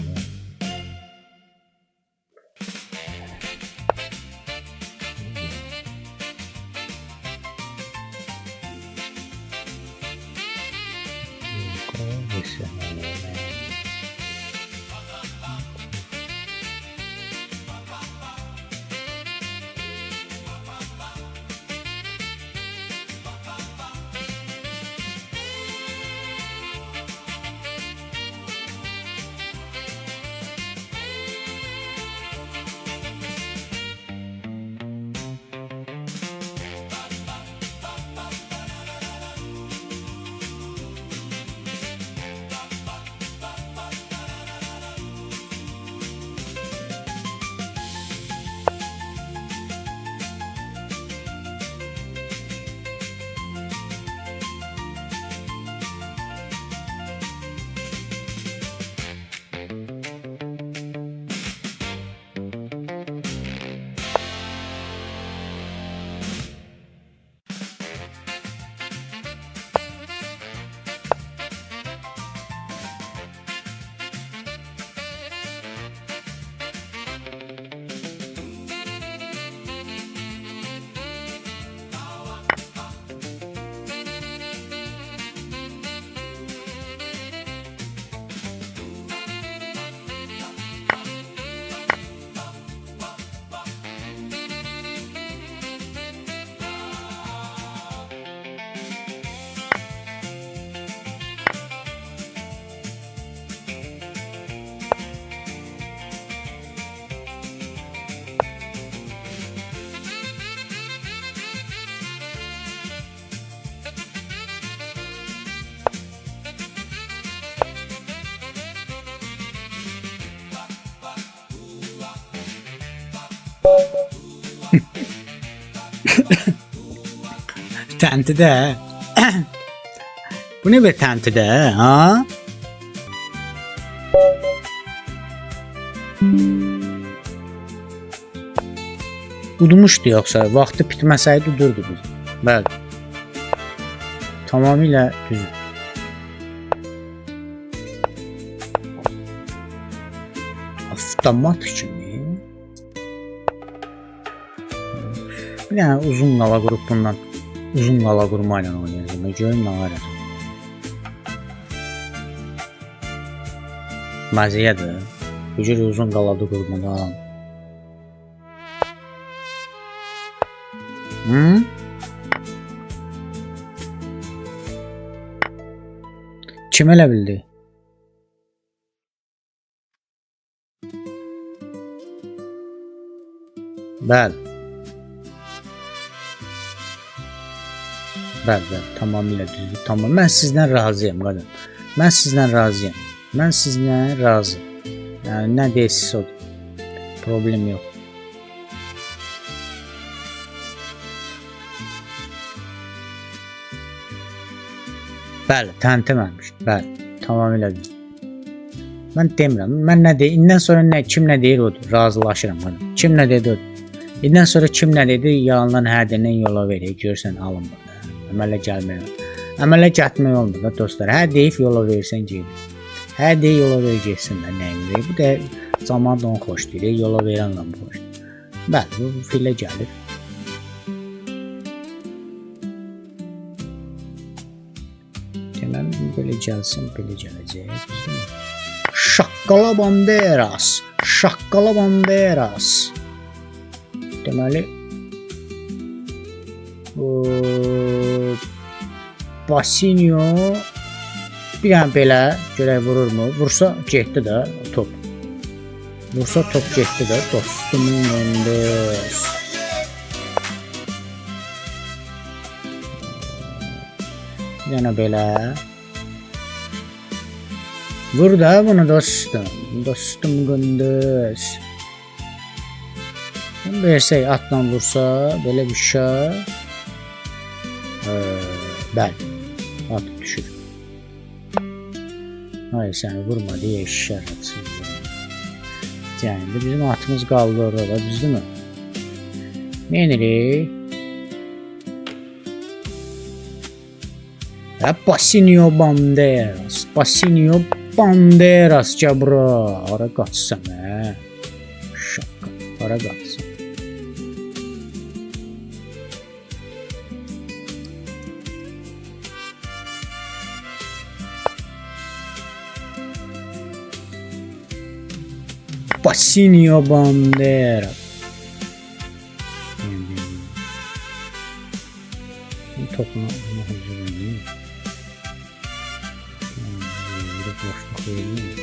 Tənti də. Bu ne bir tənti də, ha? Udmuşdu yoxsa vaxtı bitməsəydi udurdu biz. Bəli. Tamamilə düz. Avtomat kimi. Bir dənə uzun qala qrup bundan. Uzun qala qurma ilə oynayacağım. Görüm nə var. Məziyyədir. Bu cür uzun qaladı qurmadan. Kim elə bildi? Bəli. Bəli, tamamilə düzdür. Tamam. Mən sizdən razıyam, qadın. Mən sizdən razıyam. Mən sizdən razı. Yəni nə deyirsiz odur. Problem yox. Bəli, təntiməmiş. Bəli, tamamilə düzdür. Mən demirəm. Mən nə deyir? İndən sonra nə kim nə deyir odur. Razılaşıram qadın. Kim nə dedi odur. İndən sonra kim nə dedi? Yalandan hər deyilən yola verir. Görsən alın burada. Əmələ gəlmək. Əmələ gəlmək olmur da dostlar. Hər deyib yola verirsən gedir. Hər deyib yola verəcəksin də nəyini. Bu da zamanla xoş deyir. Yola verənlə xoş. Bəli, bu filə gəlir. Deməli, belə gəlsin, belə gələcək. Şaqqala banderas. Şaqqala banderas. Deməli, Basinyo bir dənə belə görək vururmu? Vursa getdi də top. Vursa top getdi də dostumun önündes. Bir dənə belə. Vur da bunu dostum. Dostum gündüz. Versək atla vursa belə bir şey. Bəli. At düşür. Hayır səni vurma deyə şərətsiz. Yəni bizim atımız qaldı orada, düzdürmü? Nə edirik? Basinyo banderas. Basinyo banderas cabra. Ara qaçsan hə. Şaka. Ara qaçsan. Basinyo bandera. Topuna hazırlanıyor. Burada boşluk veriyor.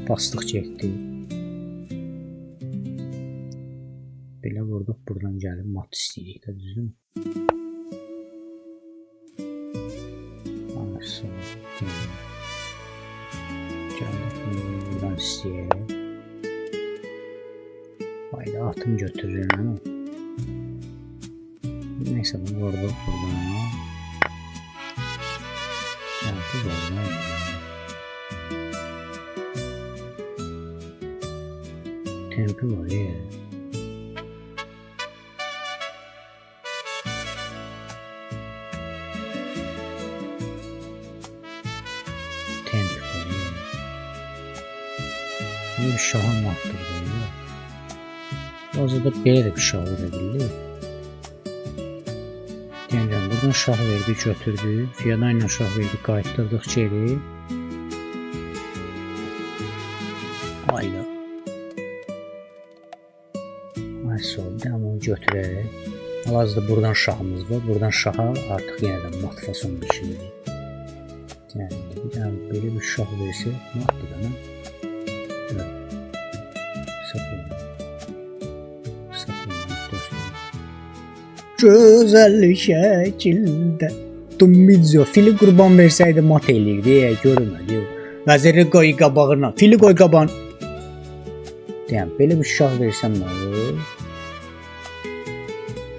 Bastık çekti. Belə vurduq, buradan gəlib mat istəyirik də, düzdürmü? Arsa, gəldik, buradan istəyək. Hayda, atım götürürüm, ama. Neyse, bunu vurduq buradan. Gəldik, buradan. Tempi var ya. Bir şaha mahvedilir. Bazıda belə də bir şah verebilir. Deyəcəm, buradan şah verdik, götürdük. Fiyada ilə şah verdik, qayıtdırdıq geri. Ayda. Ay sol, bir dənə onu götürək. Hal-hazırda buradan şahımız var. Buradan şaha artıq yenə də mat fason bir şeydir. Yəni, bir dənə belə bir şah versə, matdır da, nə? Güzel şekilde tutdum video. Fili qurban versəydi mat eləyirdi. Görmədi. Vəziri qoy qabağına. Fili qoy qabağına. Deyəm, belə bir şah versəm nə olur?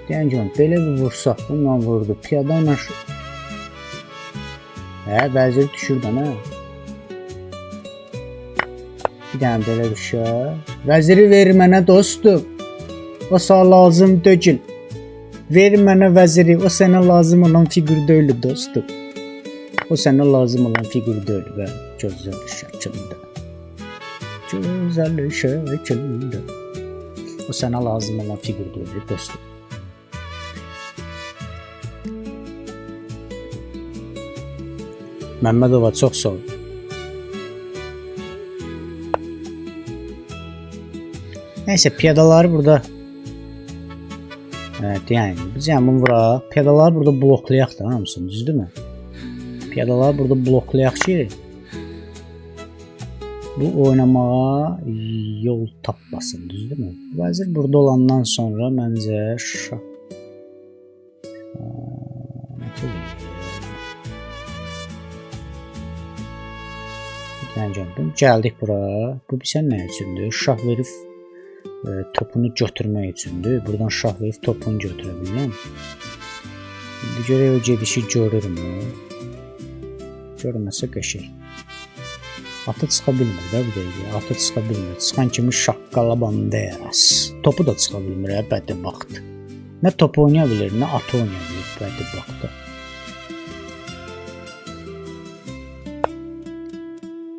Deyəm ki, belə bir vursaq, bununla vurdu. Piyada ilə şu... vəziri düşürdün, hə? Bir dənə belə bir şah. Vəziri ver mənə dostum. O sağ lazım dögül. Ver mənə vəziri. O sənə lazım olan figur deyil dostum. O sənə lazım olan figur deyil. Və gözəl şəkildə. Gözəl şəkildə. O sənə lazım olan figur deyil dostum. Məmmədova çox sağ ol. Nəysə, piyadaları burada yəni, biz bunu vuraq. Piyadaları burada bloklayaq da hamısını, düzdürmü? Piyadaları burada bloklayaq ki bu oynamağa yol tapmasın, düzdürmü? Vəzir burada olandan sonra məncə şah gəldik bura. Bu bilsən nə üçündür? Şah verib topunu götürmək üçündür. Buradan şah verib topunu götürə bilməm. İndi görək o gedişi görürmü? Görməsə qəşəng. Atı çıxa bilmir də bu dəqiqə. Atı çıxa bilmir. Çıxan kimi şaqqala banderas. Topu da çıxa bilmir, bədbəxt. Nə topu oynaya bilir, nə atı oynaya bilir, bədbəxt.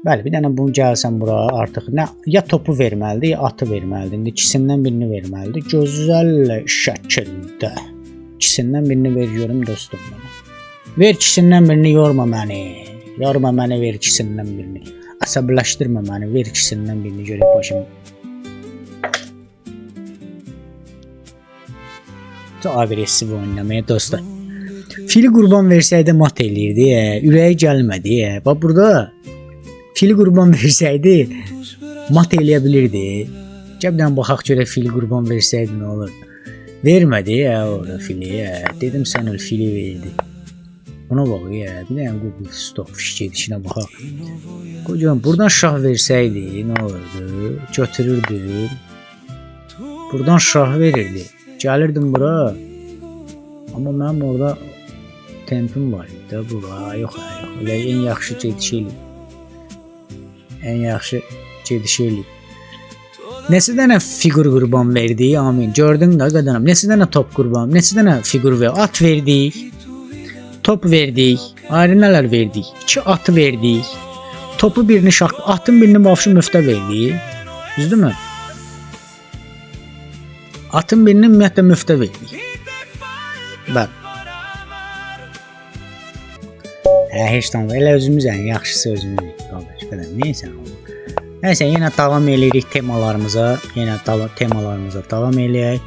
Bəli, bir dənə bunu gəlsən bura artıq nə ya topu verməlidir, ya atı verməlidir. İndi ikisindən birini verməlidir. Gözəl şəkildə. İkisindən birini ver görüm dostum mənə. Ver ikisindən birini, yorma məni. Yorma məni, ver ikisindən birini. Əsəbləşdirmə məni, ver ikisindən birini görək başım. Çox agressiv oynamaya dostlar. Fili qurban versəydi mat eləyirdi, ürəyi gəlmədi. Bax burada fili qurban versəydi mat eləyə bilirdi. Gəbdən baxaq görək fili qurban versəydi nə olur. Vermədi orada fili. Dedim sən öl fili verdi. Buna bax bir dənə Google Stock fiş gedişinə baxaq. Qoyun buradan şah versəydi nə olurdu? Götürürdü. Buradan şah verirdi. Gəlirdim bura. Amma mənim orada tempim var idi. Bura yox. Elə en yaxşı gediş eləyib. En yaxşı gediş eləyib. Neçə dənə figur qurban verdi? Amin. Gördün də qadanam. Neçə dənə top qurban, neçə dənə figur ver. At verdik. Top verdik. Ayrı nələr verdik? 2 atı verdik. Topu birini şah, atın birini vəfşi müftə verdik. Düzdürmü? Atın birini ümumiyyətlə müftə verdik. Bəli. Heç tamam. Elə özümüz yaxşısı özümüz. Qardaş, qədər neysə. Nəysə, yenə davam eləyirik temalarımıza. Yenə temalarımıza davam eləyək.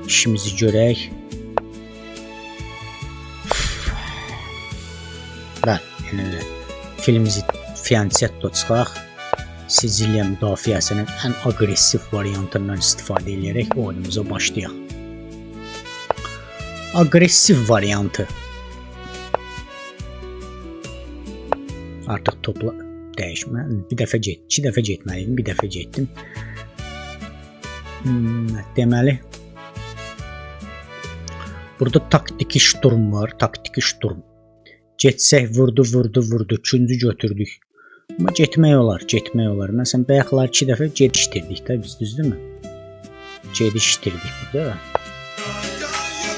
İşimizi görək. Bəli, yəni filmimizi Fianchetto çıxaq. Siciliya müdafiəsinin ən aqressiv variantından istifadə edərək oyunumuza başlayaq. Aqressiv variantı. Artıq topla dəyişmə. Bir dəfə get, 2 dəfə getməliydim, bir dəfə getdim. Deməli burada taktiki şturm var, taktiki şturm. Getsək vurdu, 2-cü götürdük. Amma getmək olar. Məsələn, bayaqlar 2 dəfə gedişdirdik də biz, düzdürmü? Gedişdirdik burada.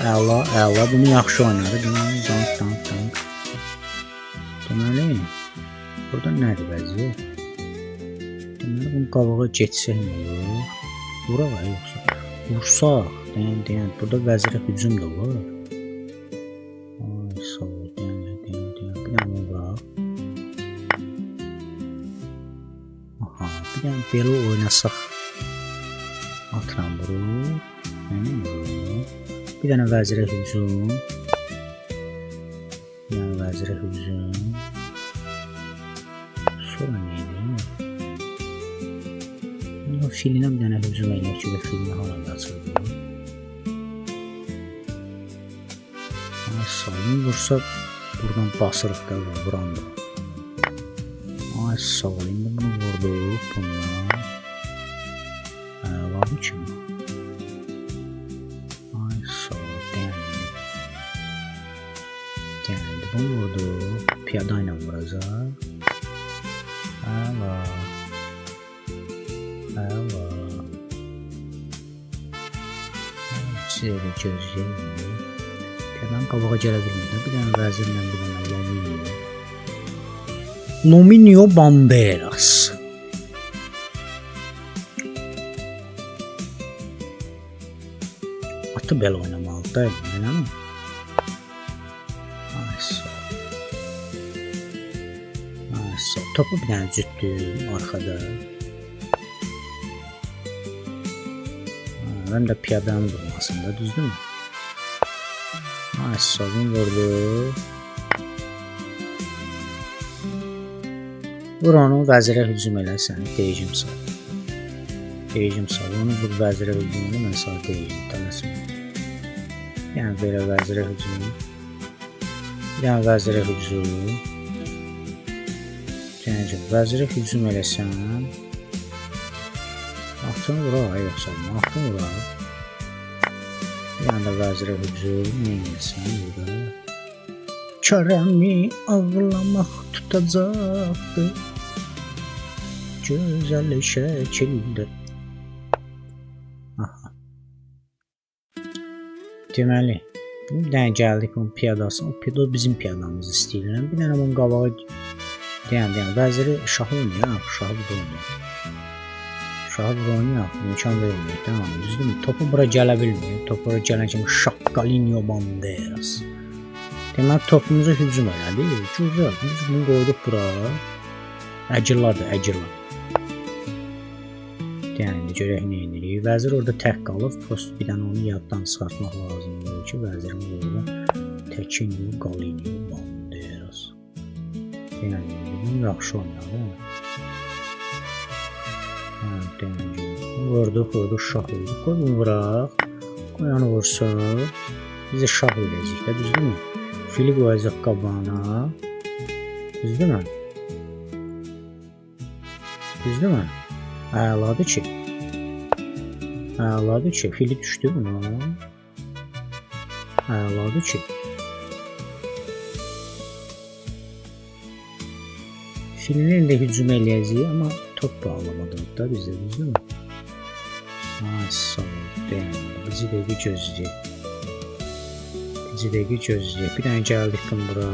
Əla, bunu yaxşı oynadı. Deməli, burada nədir vəziyyət? Deməli, bunu qabağa getsək mi olur? Vuraq, yoxsa? Vursaq, deyən, burada vəzirə hücum da var. Ay, sağ ol, deyən, bir dənə vuraq. Aha, bir dənə belə oynasaq. Atıram vurur. Bir dənə vəzirə hücum. Sonra neydi? Filinə bir dənə hücum eləyək ki, filini halında açıldı. Salını vursa buradan basırıq da vuranda. Ay sağ ol, indi bunu vurduq bundan. Var ki bu? Ay sağ ol, gəldi. Bunu vurduq. Piyada ilə vuracaq. Əla. Sizə gözləyək. Piyadan qabağa gələ bilmirəm. Bir dənə vəzirlə bir dənə Lominio Banderas. Atı belə oynamalıdır, elə mi? Ay sağ ol. Topu bir dənə cütdüm arxada. Həm də piyadanın vurmasında, düzdür mü? Ay sağ ol, vurdu. Vur onu, vəzirə hücum elə, səni deyicim sağ. Onu vur vəzirə hücum elə, mən sağ deyicim, tanısın. Yəni belə vəzirə hücum. Yəni vəzirə hücum. Yəni vəzirə hücum eləsən. Atını vura, yoxsa atını vura. Yəni də vəzirə hücum, neyləsən burada. Körəmi ağlamaq tutacaqdır. Gözəl şəkildə. Aha. Deməli, bir dənə gəldik bunun piyadasına. O piyada bizim piyadamızı istəyirəm. Bir dənə bunun qabağa deyən, vəziri şahı oynayaq, şahı burada oynayaq. Şahı burada oynayaq, imkan verməyək, tamam, düzdür mü? Topu bura gələ bilməyək. Topu bura gələn kimi Şakkalinho Banderas. Deməli, topumuza hücum elədik. Güzel, biz bunu qoyduq bura. Əcirladır, əcirlar. Yəni, görək nə edirik. Vəzir orada tək qalıb. Prost bir dənə onu yaddan çıxartmaq lazımdır ki, vəzirimiz orada Tekinho Galinho Banderas. Yəni, bunu yaxşı oynayaq, değil mi? Vurduq, şah vurduq. Qoy bunu vuraq. Qoy onu vursun. Bizə şah verəcək də, düzdür mü? Fili qoyacaq qabağına. Düzdür mü? Düzdür mü? Əladır ki. Fili düşdü buna. Əladır ki. Filinin də hücum eləyəcək, amma top bağlamadı da bizdə, düzdür mü? Ay sağ ol, deyəndə. Bizi dəqiq gözləyək. Bir dənə gəldik bunu bura.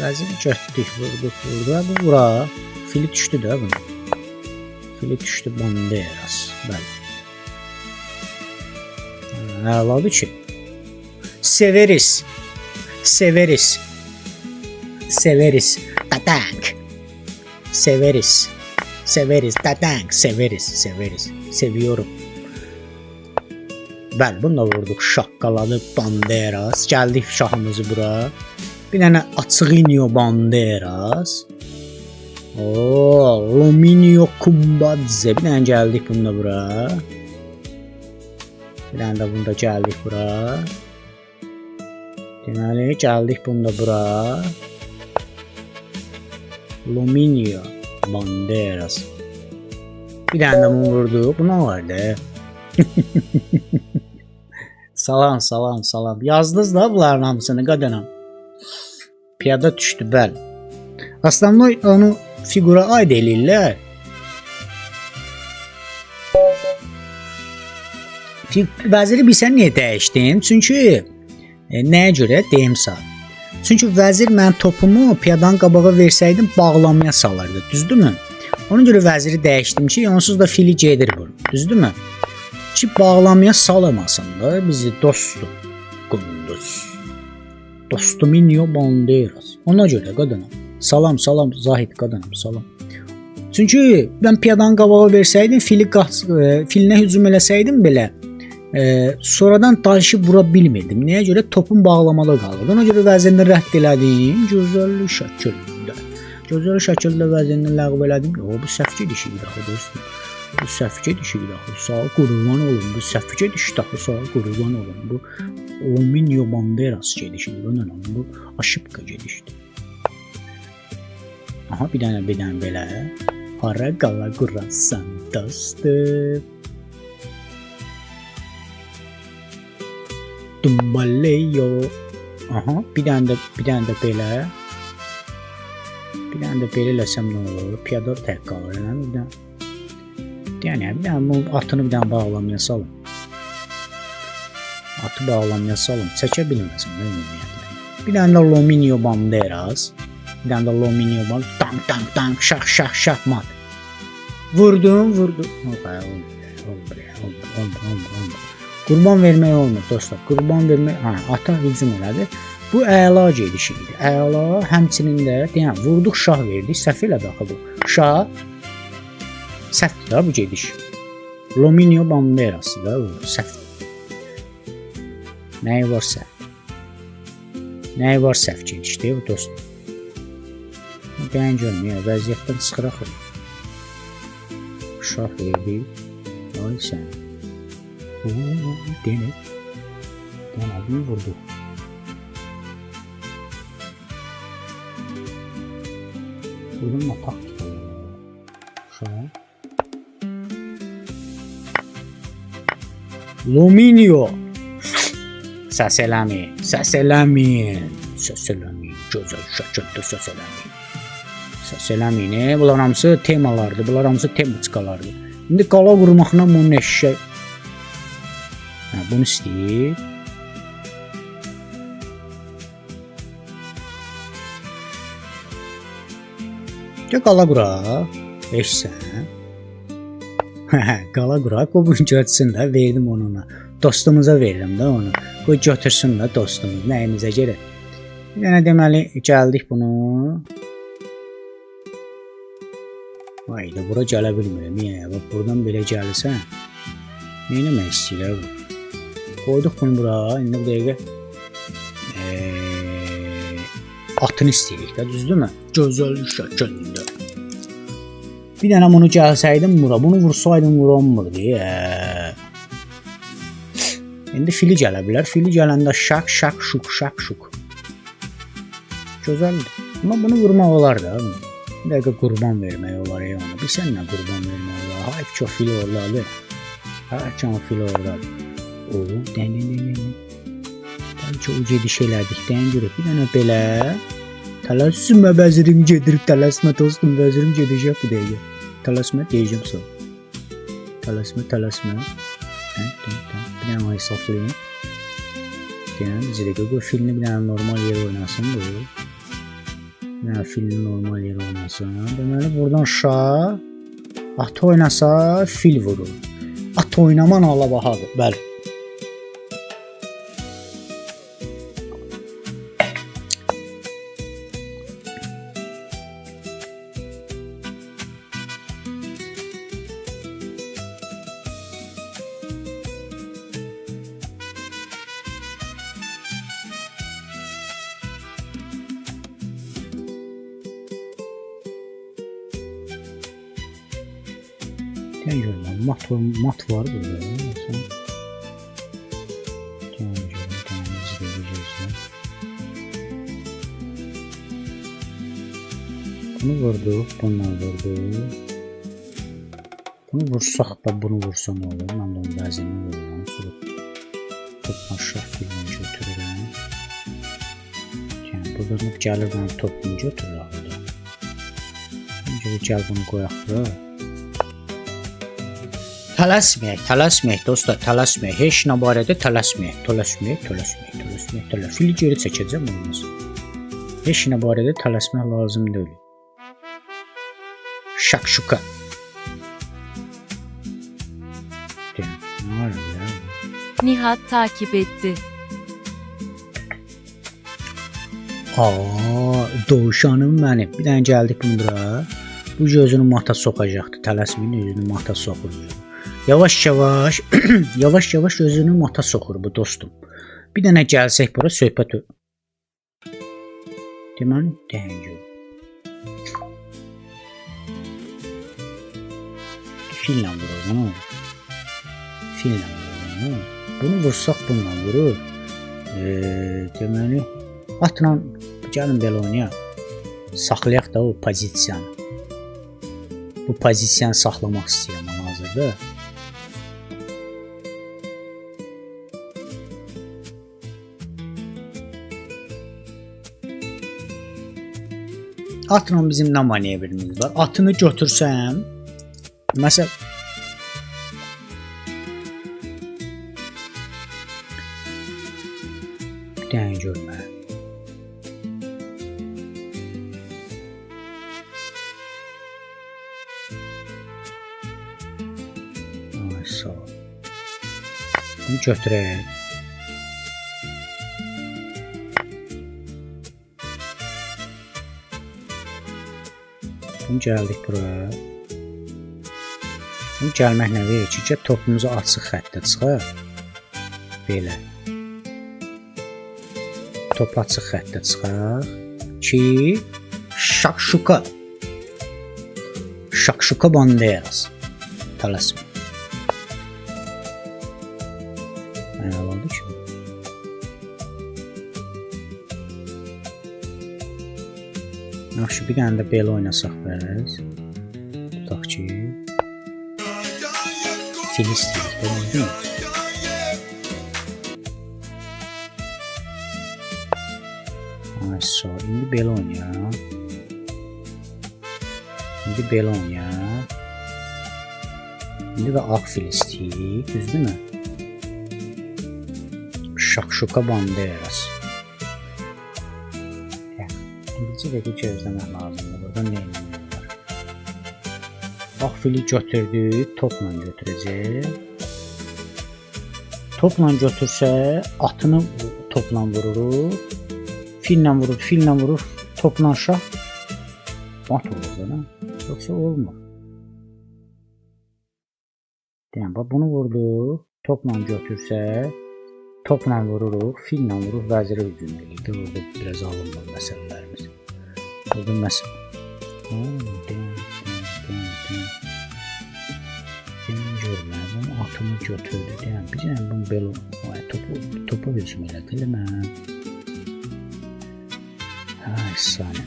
Vəziri götdük, vurduq. Bu bura. Fili düşdü də bunu. Fili düşdü Banderas. Bəli. Əladır ki. Severiz. Tatank. Severiz. Seviyorum. Bəli, bunu da vurduq. Şaqqaladı Banderas. Gəldik şahımızı bura. Bir dənə Açıqinho Banderas. Lominio Kumbadze. Bir dənə gəldik bunu da bura. Bir dənə də bunu da gəldik bura. Deməli, gəldik bunu da bura. Lominio Banderas. Bir dənə də bunu vurduq. Bu nə vardı? Salam. Yazdınız da bunların hamısını qadanam. Piyada düşdü, bəli. Aslında onu figura aid eləyirlər. Vəziri bilsən niyə dəyişdim? Çünki nəyə görə? Deyim sağ. Çünki vəzir mən topumu piyadanın qabağa versəydim bağlamaya salardı, düzdürmü? Ona görə vəziri dəyişdim ki, onsuz da fili gedir bunu, düzdürmü? Ki bağlamaya salamasın da bizi dostum, qunduz. Dostuminho Banderas. Ona görə qadanam. Salam, Zahid qadanam, salam. Çünki mən piyadanın qabağa versəydim, filinə hücum eləsəydim belə, sonradan daşı vura bilmirdim. Nəyə görə? Topun bağlamada qalırdı. Ona görə vəzirini rədd elədim. Gözəl şəkildə vəzirini ləğv elədim. Bu səfki dişidir axı dostum. Bu səfkə dişidir axı. Sağ qurban olun. Bu səfkə dişi axı. Sağ qurban olun. Bu Aluminium Banderas gedişidir. Bu nə lan? Bu Aşıpka gedişdir. Aha bir dənə belə. Hara qala qurasan dostum. Dumbaleyo. Aha bir dənə də belə. Bir dənə də belə eləsəm nə olur? Piyada tək qalır, nə bilirəm. Yəni bir dənə bu atını bir dənə bağlamaya salım. Atı bağlamaya salım. Çəkə bilməsin də ümumiyyətlə. Bir dənə də Aluminium Banderas. Bir dənə də Aluminium Banderas. Tank şah mat. Vurdum. Olmur. Qurban vermək olmur dostlar. Qurban vermək, ata hücum elədi. Bu əla gedişidir. Əla, həmçinin də deyən vurduq şah verdik. Səhv elədi axı bu. Şah səhvdir bu gediş. Aluminium Banderas da bu səhv. Nəyi var səhv gedişdir bu dostlar. Bəyən görmüyor, vəziyyətdən çıxır axı. Şah verdik. Ay sən. Denir. Denədini vurduq. Vurdum mu taktik oluyor. Şah. Luminio. Səs eləmin. Gözəl şəkildə səs eləmin. Səs eləmin. Bunlar hamısı temalardır. Bunlar hamısı temaçkalardır. İndi qala vurmaqla bunun eşşək. Bunu istəyir. Gəl qala quraq. Eşsən. Qala quraq. O bunu götürsün də. Verdim onuna. Dostumuza verirəm də onu. Qoy götürsün də dostumuz. Nəyimizə görə. Bir dənə deməli gəldik bunu. Vay da bura gələ bilmirəm. Niyə? Bax buradan belə gəlirsən. Neyləmək istəyirlər bu? Qoyduq bunu bura. İndi bu dəqiqə atını istəyirik də, düzdürmü? Gözəl şəkildə. Bir dənə bunu gəlsəydim bura. Bunu vursaydım vuranmırdı. İndi fili gələ bilər. Fili gələndə şak şuk. Gözəldir. Amma bunu vurmaq olar da. Bir dəqiqə qurban vermək olar ona. Bir sən nə qurban vermək olar? Hayf çox fili ordadır. Hayf çox fili ordadır. Oğlum, dən. Bəlkə o gediş elədikdən görək. Bir dənə belə. Tələsmə vəzirim gedir. Tələsmə dostum, vəzirim gedəcək bu dəqiqə. Tələsmə deyəcəm sonra. Tələsmə. Bir dənə hesab edeyim. Deyən bizə qoy filini bir dənə normal yer oynasın bu. Bir dənə filini normal yer oynasın. Deməli buradan şah at oynasa fil vurur. At oynaman ala bahadır. Bəli. Mat var burada. Bunu vurduq, bununla vurduq. Bunu vursaq da bunu vursa nə olur? Mən də onun bəzini vururam. Sonra topla şah filini götürürəm. Yəni buradan gəlir mənim topunu götürür axıda. Gəl bunu qoyaq da. Tələsməyək dostlar, tələsməyək. Heç nə barədə tələsməyək. Fili geri çəkəcəm olmaz. Heç nə barədə tələsmək lazım deyil. Şakşuka. Nihat takip etti. Doğuşanım mənim. Bir dənə gəldik bura. Bu gözünü mata soxacaqdı. Tələsməyin özünü mata soxur. Yavaş özünü mata soxur bu dostum. Bir dənə gəlsək bura söhbət. Deməli, deyən gör. Fillə vurur bunu. Fillə vurur bunu. Bunu vursaq bununla vurur. Deməli atla gəlin belə oynayaq. Saxlayaq da o pozisiyanı. Bu pozisiyanı saxlamaq istəyirəm hazırda. Atla bizim nə manevrimiz var? Atını götürsəm, məsəl bir dənə görmə. Ay sağ ol. Bunu götürək. Gəldik buraya. Bunu gəlmək nə verir ki, topumuzu açıq xəttə çıxaq. Belə. Top açıq xəttə çıxaq ki, Şakşuka Banderas. Tələsmə. Nə oldu ki? Yaxşı, bir dənə də belə oynasaq bəs. Tutaq ki, fil istəyir, değil mi? Ay sağ, indi belə oynayaq. İndi belə oynayaq. İndi də ağ fil istəyir, düzdür mü? Şakşuka Banderas. İkinci dəqiqə gözləmək lazımdır. Burada nə etmək var? Ağ fili götürdük, topla götürəcək. Topla götürsə, atını topla vurur. Fillə vurur, topla şah. Mat olur da, yoxsa olmur. Deyəm, bunu vurduq, topla götürsə, topla vururuq, fillə vurur, vəzirə hücum edir. Burada biraz alınmır məsələlərimiz. Burada məsələ. Görmə, bunu atımı götürdü. Deyəm, biz bunu belə topa hücum elədi, eləmə. Ay səni.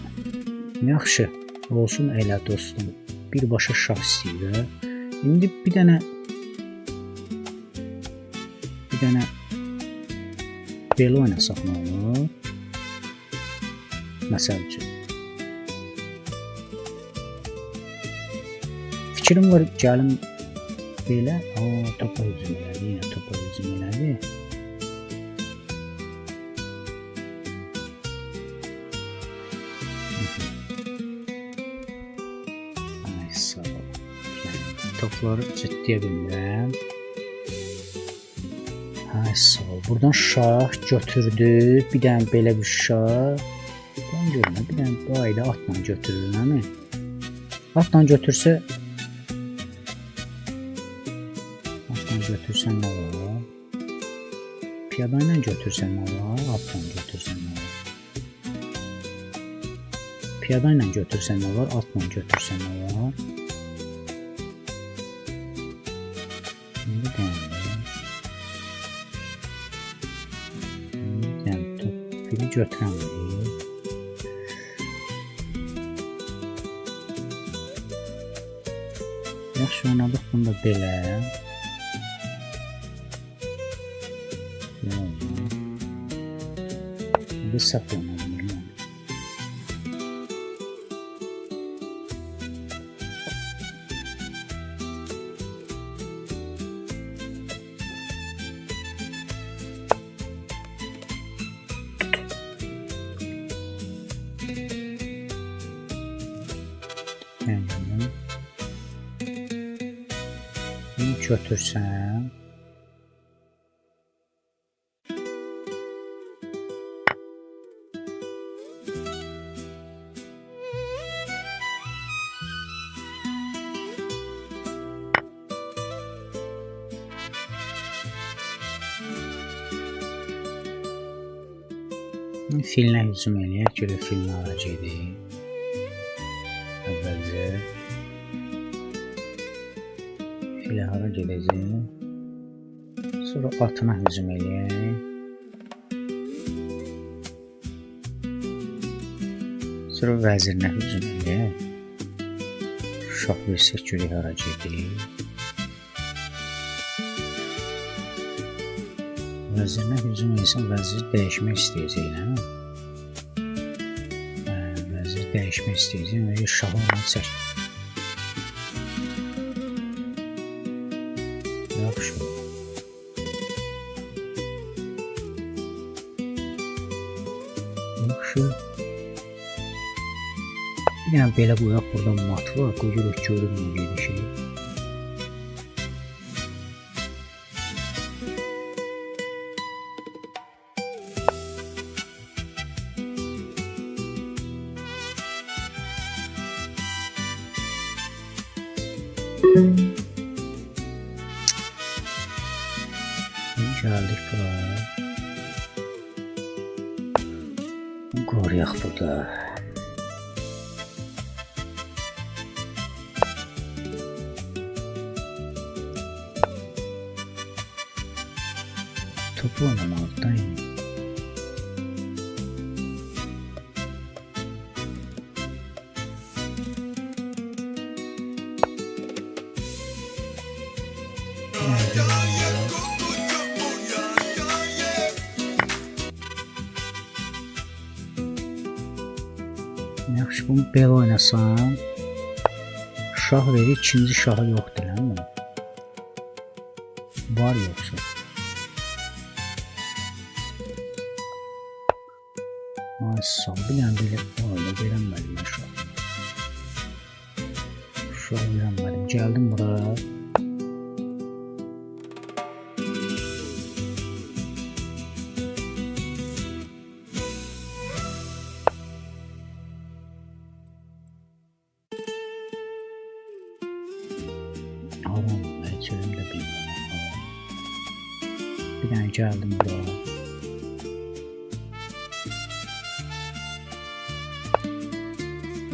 Yaxşı, olsun elə dostum. Birbaşa şah istəyir. İndi bir dənə belə oynasaq nə olur? Məsəl üçün. Fikrim var, gəlim belə. Topa hücum elədi, yenə topa hücum elədi. Ay sağ ol. Topları ciddiyə bilmirəm. Ay sağ ol. Buradan şah götürdü. Bir dənə belə bir şah. Ben görmə, bir dənə bu ayda atla götürür, həmi? Atla götürsə nə var? Piyada ilə götürsən nə var? Atla götürsən nə var? Piyada ilə götürsən nə var? Atla götürsən nə var? Fili götürəmirik. Yaxşı oynadıq bunu da belə. Bir səhv oynadım. Götürsəm filinə hücum eləyək, görə filini alacaqdır. Əvvəlcə Belə hara gedəcək? Sonra atına hücum eləyək. Sonra vəzirinə hücum eləyək. Şah versək görək hara gedir. Vəzirinə hücum etsən vəzir dəyişmək istəyəcək, nə? Vəzir dəyişmək istəyəcək və şahı ona çək. Yaxşı. Yaxşı. Yəni belə qoyaq, burada mat var, qoyuruq görünmür gedişi. Gəldik buraya. Qoruyaq burada. Topu oynamalıdayım. Yaxşı, bunu belə oynasam şah verir, ikinci şahı yoxdur, hə? Var yoxsa? Ay sağ, bilən belə orada verənmədim mən şah. Şah verənmədim, gəldim bura. Bir dənə gəldim bura.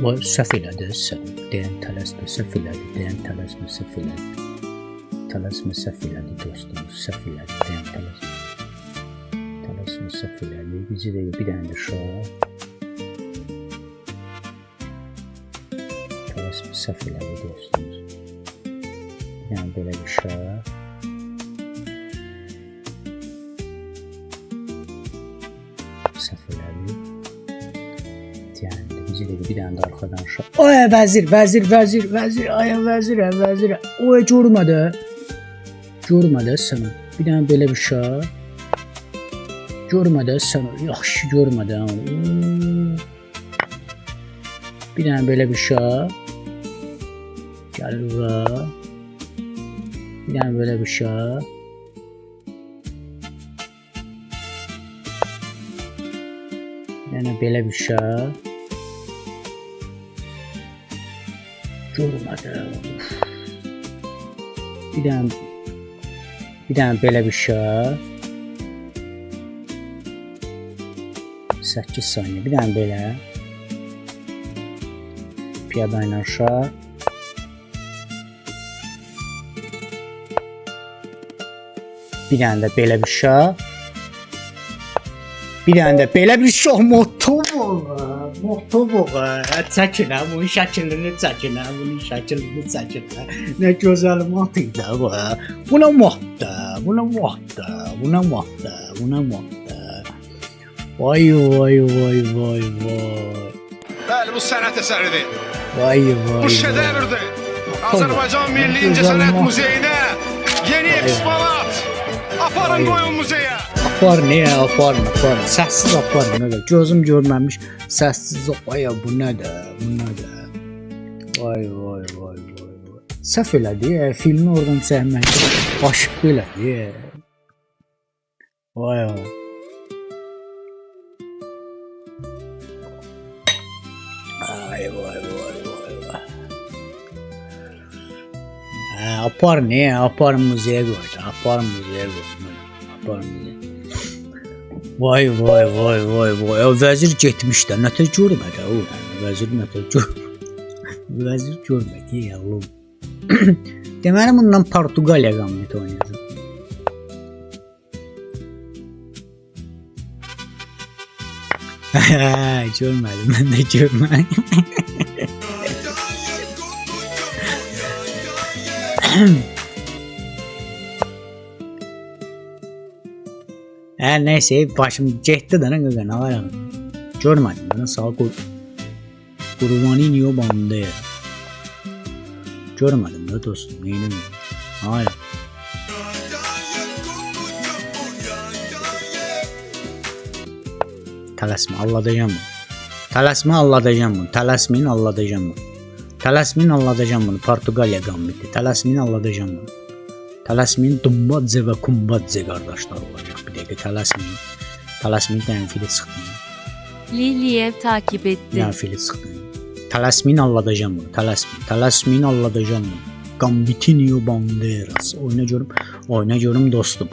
O səhv elədi, deyən tələsmə səhv elədi, deyən tələsmə səhv elədi. Tələsmə səhv elədi dostumuz, səhv elədi, deyən tələsmə. Tələsmə səhv elədi, bizi də bir dənə də şah. Tələsmə səhv elədi dostumuz. Bir dənə belə bir şah. Bir dənə də arxadan şah. Ay vəzir, ay vəzir. Oy görmədi. Görmədi sənə. Bir dənə belə bir şah. Görmədi sənə. Yaxşı görmədi. Bir dənə belə bir şah. Gəl bura. Bir dənə belə bir şah. Bir dənə belə bir şah. Görmədi. Bir dənə belə bir şah. 8 saniyə. Bir dənə belə. Piyada ilə şah. Bir dənə də belə bir şah. Bir dənə də belə bir şah. Motoboğa. Çəkinə, bunun şəklini çəkinə, Nə gözəl mat idi bu. Buna matda. Vay. Bəli, bu sənət əsəridir. Vay. Bu şedevrdir. Azərbaycan Milli İncəsənət Muzeyinə yeni eksponat. Aparın qoyun muzeyə. Apar. Səssiz apar. Gözüm görməmiş səssiz. Ay bu nədir? Vay. Səhv elədi. Filmi oradan çəkmək. Aşıq elədi. Vay. Ay. Apar muzeyə qoydu. Apar muzeyə. Vay. O vəzir getmiş də. Nətər görmədi o. Vəzir görmədi ya oğlum. Deməli bundan Portuqaliya kombiti oynayacağım. Görmədim, mən də görmədim. Neyse başım getdi də nə nə var. Görmədim, mən sağ Qurbaniniyo bandı. Görmədim də dostum, neyinəm? Hayır. Tələsmə, alladacağım bunu. Tələsmə, alladacağım bunu. Tələsməyin, alladacağım bunu. Tələsməyin, alladacağım bunu. Portuqaliya kombiti. Tələsməyin, alladacağım bunu. Tələsməyin, Dumbadze və Kumbadze qardaşlar olacaq. Bir dəqiqə, tələsməyin. Tələsməyin, tənfili çıxdım. Liliyev takip etti. Tənfili çıxdım. Tələsməyin, alladacağım bunu. Tələsməyin. Tələsməyin, alladacağım bunu. Gambitinho Banderas. Oyna görüm dostum.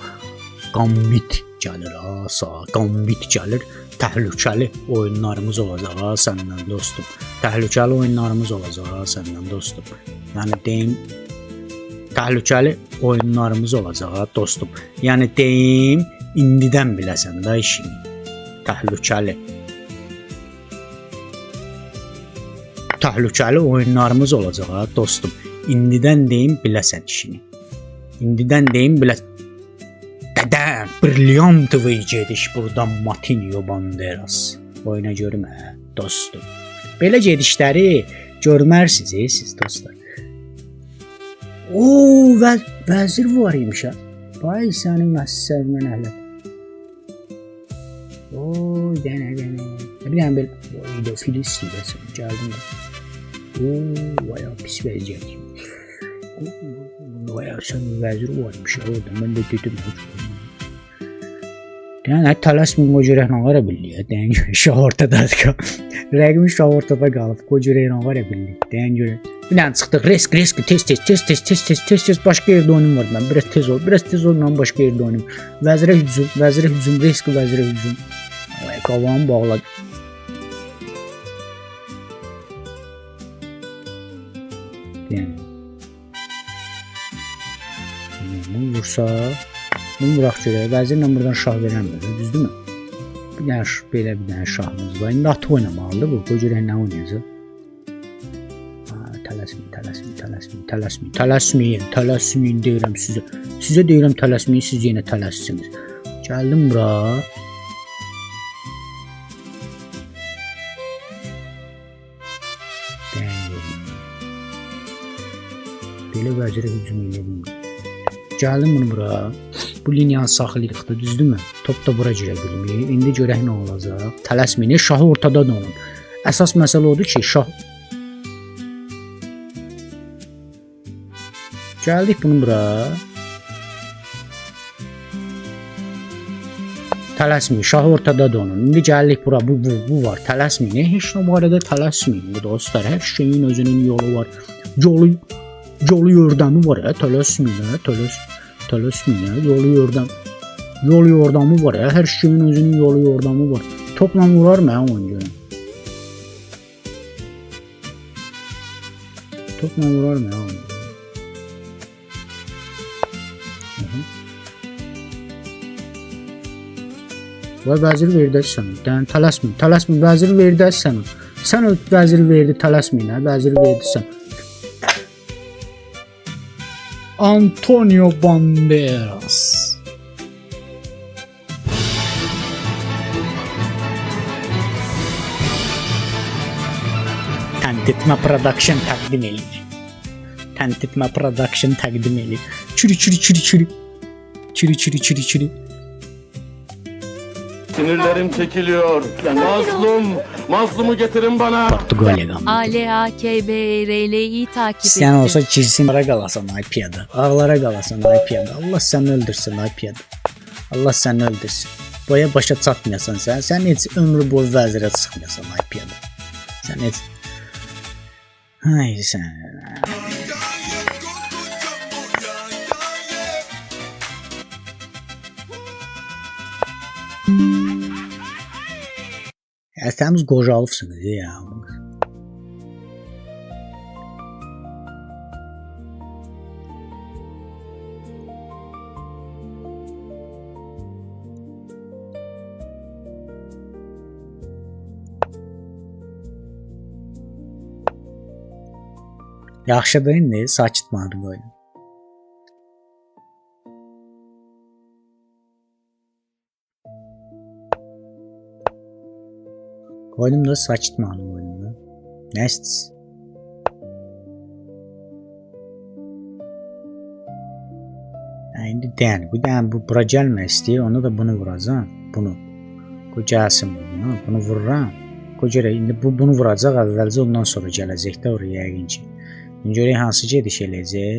Gambit gəlir ha, sağ. Gambit gəlir. Təhlükəli oyunlarımız olacaq ha səndən dostum. Təhlükəli oyunlarımız olacaq ha səndən dostum. Yəni deyim təhlükəli oyunlarımız olacaq ha dostum. Yəni deyim indidən biləsən də işini. Təhlükəli. Təhlükəli oyunlarımız olacaq ha dostum. İndidən deyim biləsən işini. İndidən deyim biləsən. Dədə, brilliantlı gediş buradan Martinho Banderas. Oyna görmə dostum. Belə gedişləri görmərsiniz siz dostlar. Oo, vəzir var imiş ha. Vay sənin məsələn əhlə. Oo, dənə. Bir dənə belə oyda filist deyəsən. Gəldim də. Oo, vay pis vəziyyət. Vay sən vəzir var imiş orada. Mən də dedim. Yəni tələsməyin o cürə nə var billiyə. Deyən görə şah ortadadır. Rəqim şah ortada qalıb. O cürə nə var billiyə. Deyən görə. Bir dənə çıxdıq. Risk tez. Başqa yerdə oyunum var mən. Biraz tez ol. Mən başqa yerdə oyunum. Vəzirə hücum. Risk vəzirə hücum. Vay qavağımı bağladı. Yəni. Bunu vursa. Bunu vuraq görək. Vəzirlə buradan şah verəmir. Düzdürmü? Bir dənə şahımız var. İndi atı oynamalıdır bu. O görək nə oynayacaq. Tələsməyin deyirəm sizə. Sizə deyirəm tələsməyin, siz yenə tələssiniz. Gəldim bura. Belə vəzirə hücum edelim. Gəldim bunu bura. Bu liniyanı saxlayırıq da, düzdürmü? Top da bura girə bilmir. İndi görək nə olacaq. Tələsməyin, şahı ortada da olun. Əsas məsələ odur ki, şah... Gəldik bunu bura. Tələsməyin, şahı ortada da olun. İndi gəldik bura, bu var. Tələsməyin, heç nə barədə tələsməyin. Bu dostlar, hər şeyin özünün yolu var. Yolu yordamı var ya, tələsməyin, yolu yordamı var ya, hər şeyin özünün yolu yordamı var. Topla vurar mı onu görəm? Topla vurar mı onu? Vay vəzir verdi sən. Tələsməyin, vəzir verdi sən. Sən o vəzir verdi, tələsməyin, vəzir verdi sən. Antonio Banderas. Tənqidmə Production təqdim edir. Çürü. Sinirlerim çekiliyor. Mazlumu getirin bana. Portuqaliyadan. ALAKBRL'yi takip etti. Sən olsa girsin, ara qalasan ay piyada. Ağlara qalasan ay piyada. Allah səni öldürsün ay piyada. Allah səni öldürsün. Boya başa çatmayasan sən. Sən heç ömrü boyu vəzirə çıxmayasan ay piyada. Sən heç... Ay sən... Ətəmiz qocalıbsınız ya. Yaxşıdır indi, sakit mahnı qoydum. Qoydum da sakit mahnı qoydum da. Nə istəyirsən? İndi deyən, bu deyən bu bura gəlmək istəyir, onu da bunu vuracam, bunu. Bu gəlsin bunu, bunu vururam. Qoy görə indi bunu vuracaq əvvəlcə, ondan sonra gələcək də oraya yəqin ki. İndi görək hansı gediş eləyəcək.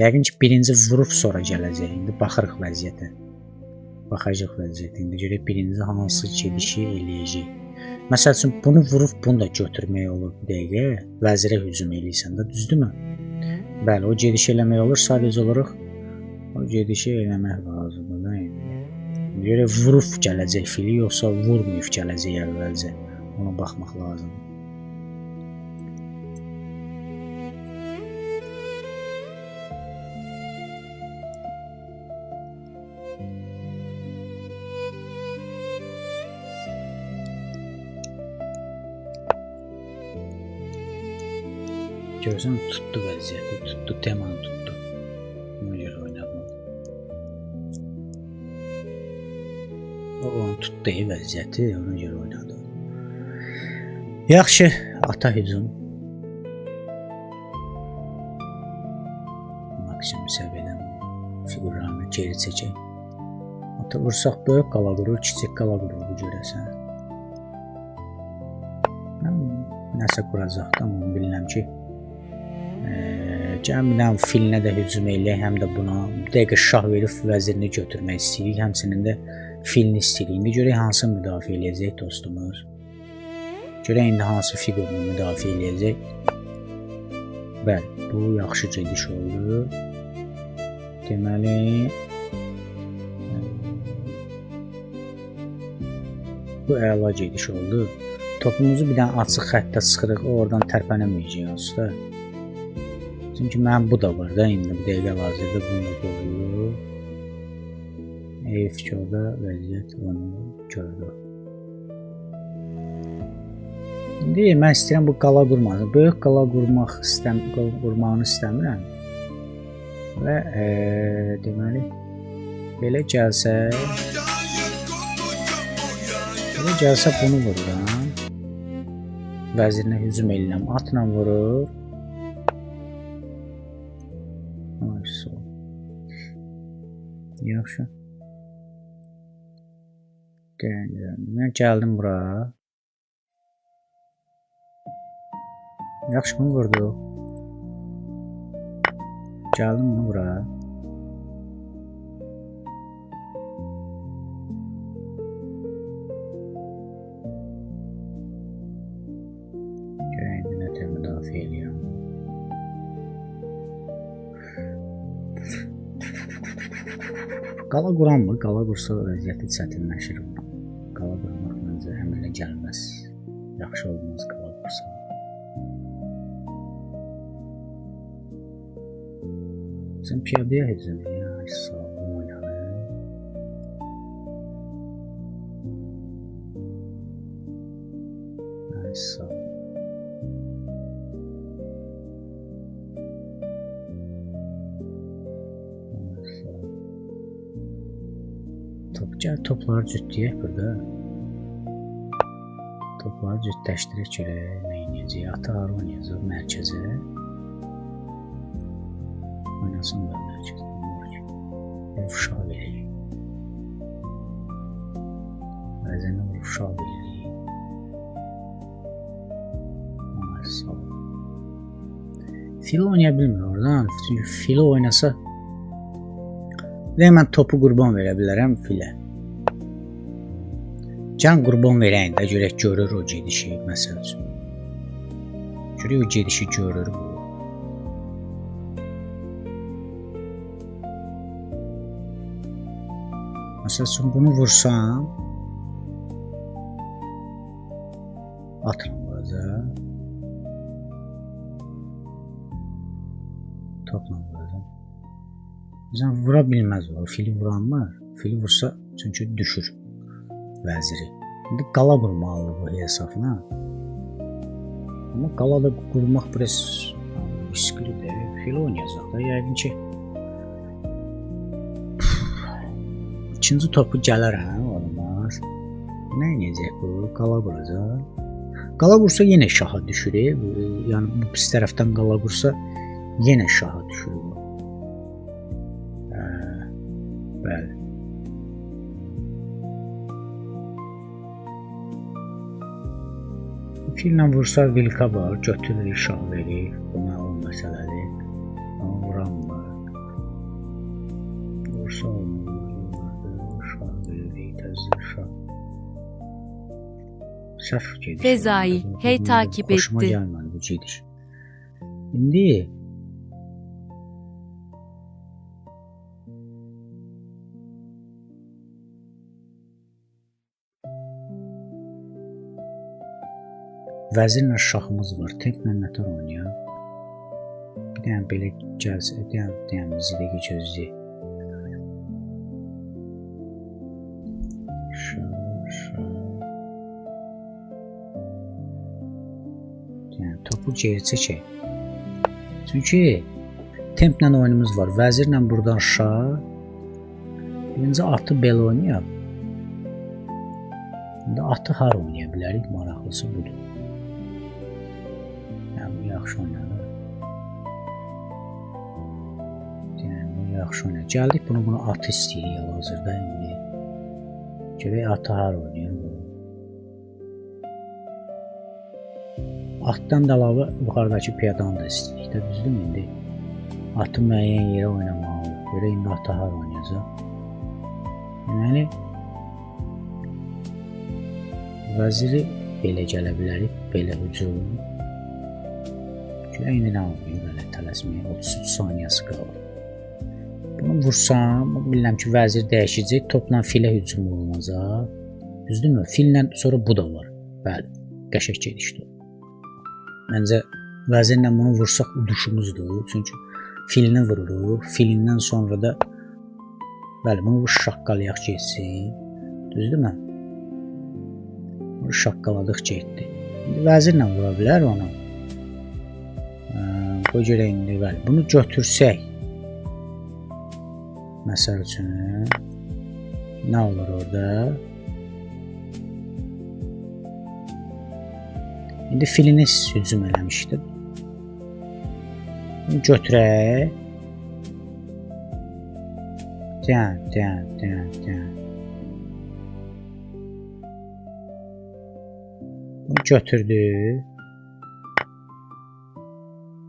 Yəqin ki birinci vurub sonra gələcək. İndi baxırıq vəziyyətə. Baxacaq vəziyyətə. İndi görək birinci hansı gedişi eləyəcək. Məsəl üçün bunu vurub bunu da götürmək olur bir dəqiqə. Vəzirə hücum eləyirsən də, düzdürmü? Bəli, o gediş eləmək olur, sadəcə olaraq o gedişi eləmək lazımdır da indi. Görə vurub gələcək fili, yoxsa vurmayıb gələcək əvvəlcə. Ona baxmaq lazımdır. Görsən, tutdu vəziyyəti, tutdu, temanı tutdu. Ona görə oynadım. O onu tutdu vəziyyəti, ona görə oynadı. Yaxşı, ata hücum. Maksimum səviyyədən figurlarını geri çəkək. Ata vursaq böyük qala qurur, kiçik qala qurur bu görəsən. Nəsə quracaqdan onu bilirəm ki, Cəmdən filinə də hücum eləyək, həm də buna bir dəqiqə şah verib vəzirini götürmək istəyirik, həmsinin də filini istəyirik. İndi görək hansı müdafiə eləyəcək dostumuz. Görək indi hansı figurunu müdafiə eləyəcək. Bəli, bu yaxşı gediş oldu. Deməli, bu əla gediş oldu. Topumuzu bir dənə açıq xəttə sıxırıq, oradan tərpənəməyəcək usta. Çünki mənim bu da var da, indi bu dəqiqə hazırda bunu da qoyuyor. F2-da vəziyyət onu gördü. İndi mən istəyirəm bu qala qurmasını, böyük qala qurmağını istəmirəm. Və deməli, belə gəlsə bunu vururam. Vəzirinə hücum eləyirəm, atla vurur. Yaxşı. Mən gəldim bura. Yaxşı, bunu vurduq. Gəldim bunu bura. Görək, indi nətər müdafiə eləyəm. Qala quranmır, qala qursa vəziyyəti çətinləşir. Qala qurmaq məncə əmələ gəlməz. Yaxşı olmaz qala qursa. Sən piyadəyə hücum ya, sağ ol, oynadı. Sağ ol. Gəl topları cütləyək burada. Topları cütləşdirək görək nə edəcək. Ata oynayacaq mərkəzə. Oynasın da mərkəzə. Vuruşaq verək. Bəzən vuruşaq verək. Sağ ol. Fil oynaya bilmir oradan. Çünki fili oynasa mən topu qurban verə bilərəm filə. Can qurban verəyin də görək görür o gedişi məsəl üçün. Görək o gedişi görür bu. Məsəl üçün bunu vursam atla vuracaq. Topla vuracaq. Bizən vura bilməz o. Fili vuranmır. Fili vursa çünki düşür vəziri. İndi qala qurmalıdır bu hesabına. Amma qalada qurmaq biraz risklidir. Fil oynayacaq da yəqin ki. İkinci topu gələr hə, olmaz. Nə edəcək bu? Qala quracaq. Qala qursa yenə şaha düşür. Yəni bu pis tərəfdən qala qursa yenə şaha düşür bu. Bəli. Fillə vursa vilka var, götürür şah verir. Bu məlum məsələdir. Amma vuranmır. Vursa olmur. Şah verir, təzir şah. Səhv gediş. Fezail, hey takip Xoşuma etti. gəlmədi bu gediş. İndi vəzirlə şahımız var. Templə nətər oynayaq? Bir dənə belə gəlsə, deyəm zidəki gözləyək. Yəni topu geri çəkək. Çünki templə oyunumuz var. Vəzirlə buradan şah. Birinci atı belə oynayaq. İndi atı har oynaya bilərik, maraqlısı budur. Yəni bu yaxşı oynanır. Yəni bu yaxşı oynanır. Gəldik bunu atı istəyirik hal-hazırda indi. Görək atı har oynayır bu. Atdan da əlavə yuxarıdakı piyadanı da istəyirik də, düzdürmü indi? Atı müəyyən yerə oynamalı. Görək indi atı har oynayacaq. Yəni vəziri belə gələ bilərik, belə hücum. Görək indi nə olur, belə tələsməyə 33 saniyəsi qalır. Bunu vursam, bilirəm ki vəzir dəyişəcək, topla filə hücum olunacaq. Düzdürmü? Fillə sonra bu da var. Bəli, qəşəng gedişdir. Məncə vəzirlə bunu vursaq uduşumuzdur. Çünki filini vururuq. Filindən sonra da bəli, bunu şaqqalayaq getsin. Düzdürmü? Bunu şaqqaladıq getdi. İndi vəzirlə vura bilər onu. Qoy görək indi bəli. Bunu götürsək məsəl üçün nə olur orada? İndi filiniz hücum eləmişdi. Bunu götürək. Deyən. Bunu götürdü.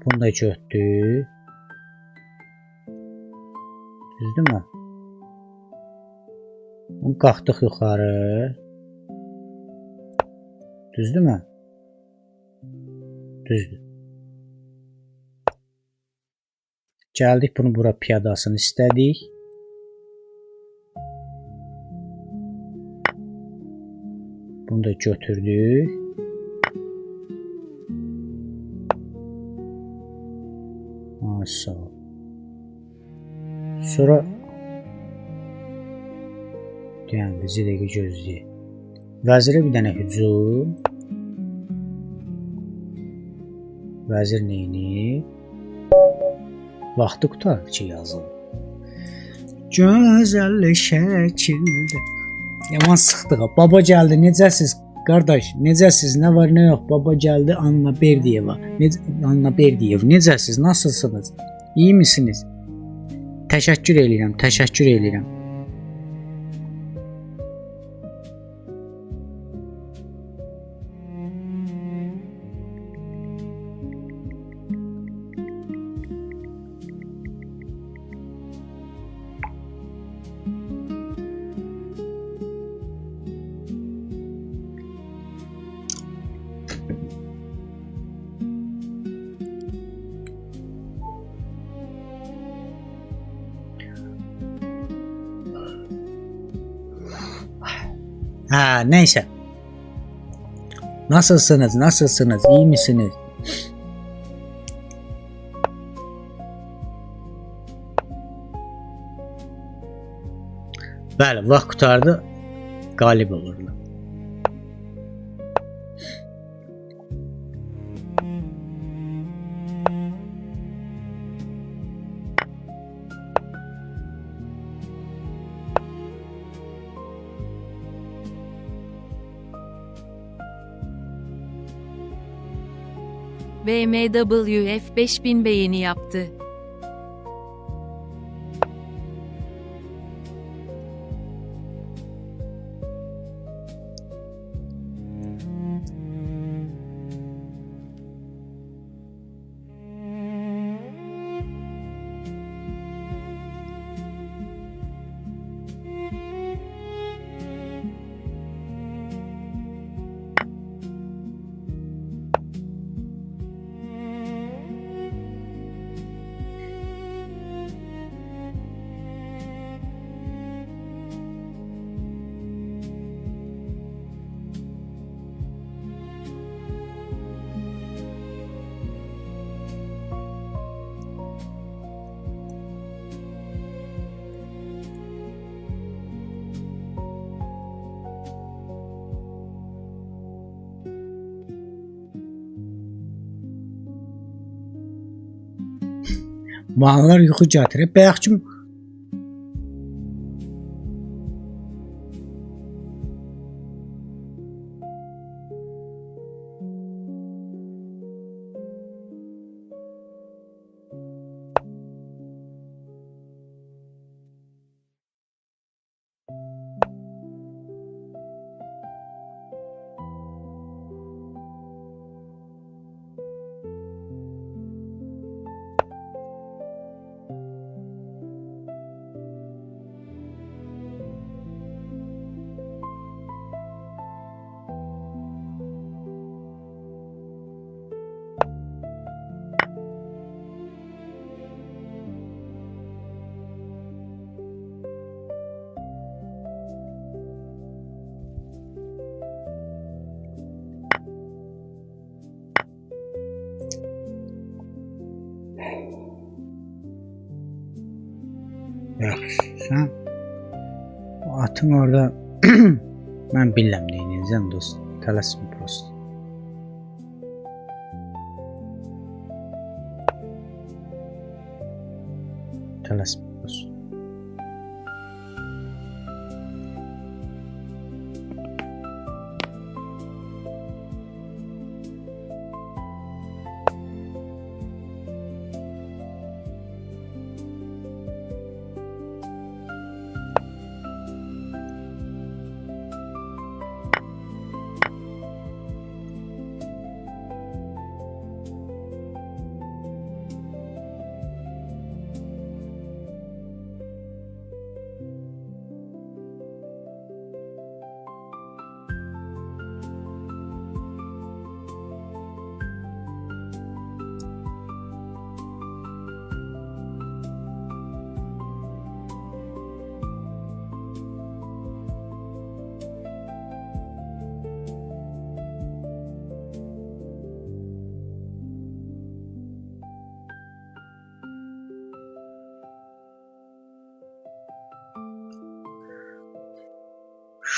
Bunu da götürdü. Düzdürmü? Bunu qalxdıq yuxarı. Düzdürmü? Düzdür. Gəldik bunu bura piyadasını istədik. Bunu da götürdük. Sağ ol. Sonra deyən bizi də gözləyək. Vəzirə bir dənə hücum. Vəzir neyini? Vaxtı qutardı ki yazılır. Gözəl şəkildə. Yaman sıxdıq. Baba gəldi. Necəsiz? Qardaş, necəsiz? Nə var, nə yox? Baba gəldi. Anna Berdiyeva. Anna Berdiyev. Necəsiz? Nasılsınız? İyi misiniz? Təşəkkür edirəm. Təşəkkür edirəm. Ha, neyse. Nasılsınız? Nasılsınız? İyi misiniz? Bəli, vaxt qutardı. Qalib olurlar. BMW F5000 beğeni yaptı. Mahnılar yuxu gətirib. Bayaqçı yaxşı. Sən o atın orada mən bilmirəm nə edəcəm dost. Tələsmə prosto. Tələsmə prosto.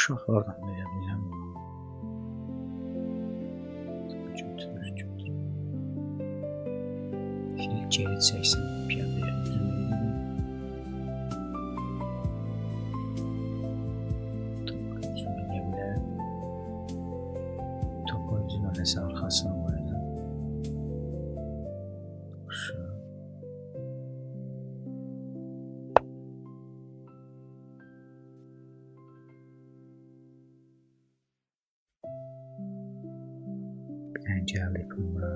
Uşaq oradan veya biləm. Şimdi geri çəksin piyadaya. Toplayıcı nöqtəsi arxasına qoyacaq. Gəl yapımda.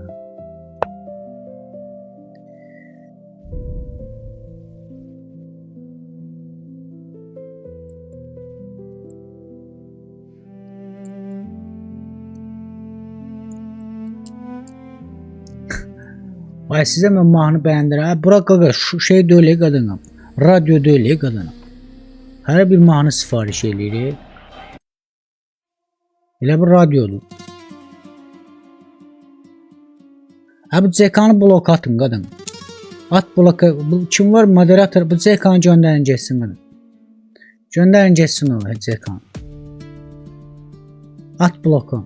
Vay sizə mən mahnı bəyəndirəm. Bura qaqa şu şey deyil qadınım. Radyo deyil qadınım. Hər bir mahnı sifariş eləyirik. Elə bir radyodur. Abi CK'nı blok atın qadın. At bloka. Kim var moderator? Bu CK'nı göndərin getsin qadın. Göndərin getsin o CK'nı. At bloku.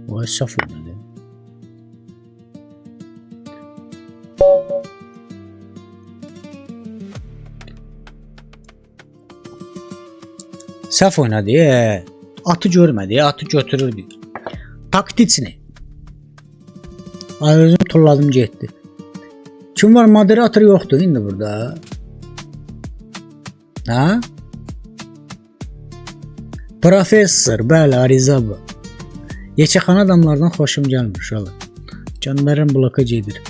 O saf olmadı. Saf oynadı. Atı görmədi. Atı götürürdük. Taktiçini. Ay özüm tulladım getdi. Kim var? Moderator yoxdur indi burada. Ha? Professor, bəli, Ariza bu. Yekəxana adamlardan xoşum gəlmir uşaqlar. Canlarım bloka gedir.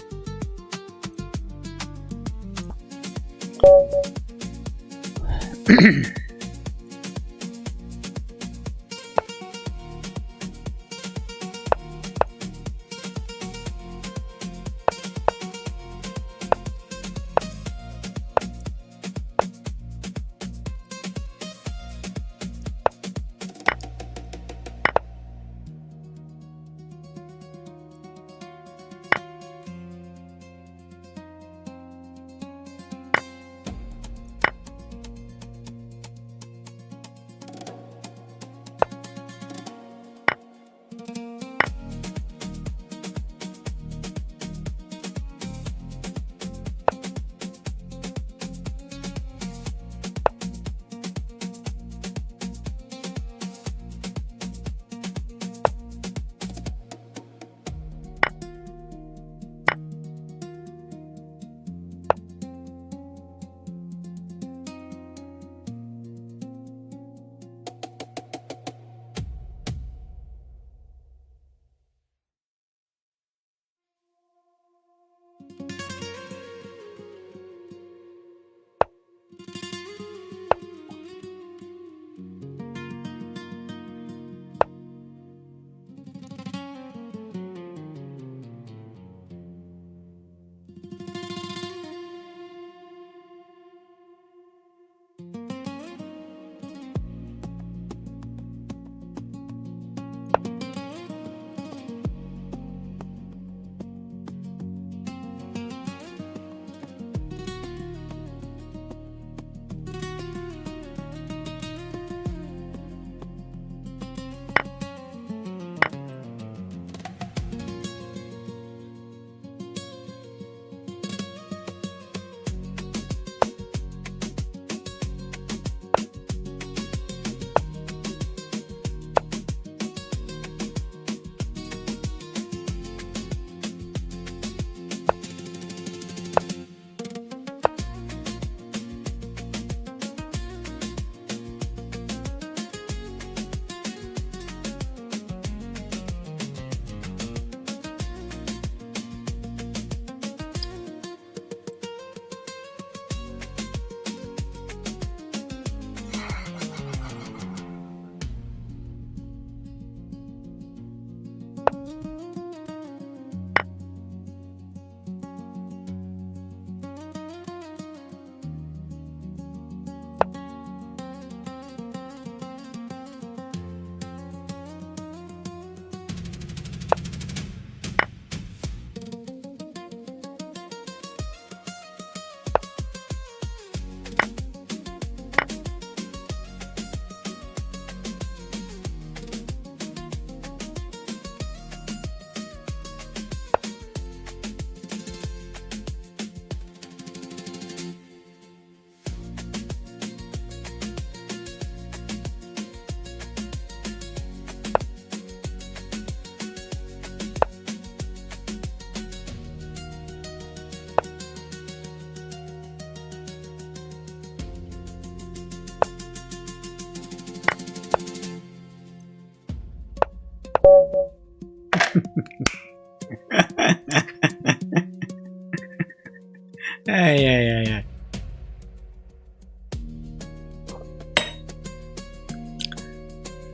Ay ay ay ay.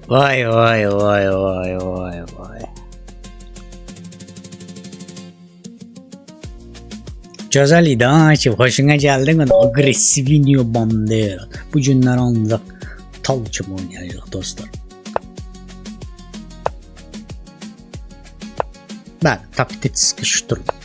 Vay vay vay vay vay vay. Güzel idi ha ki hoşuna geldi mi? Agresif iniyor bandı. Bu günler ancak tal kim oynayacak dostlar. Ben taktik sıkıştırdım.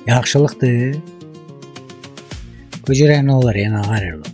Yaxşılıqdır. Bu görək nə olar, yəni ağarır bu.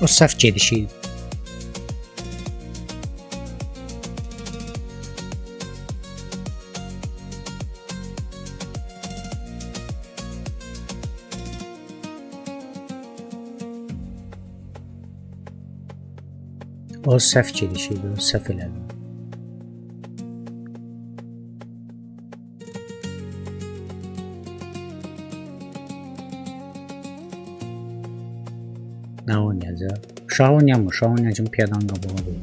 O səhv gedişi idi. O səhv gedişi idi, o səhv elədi. Nə oynayacaq? Şah oynayamır. Şah oynayan kimi piyadanın qabağa qoyur.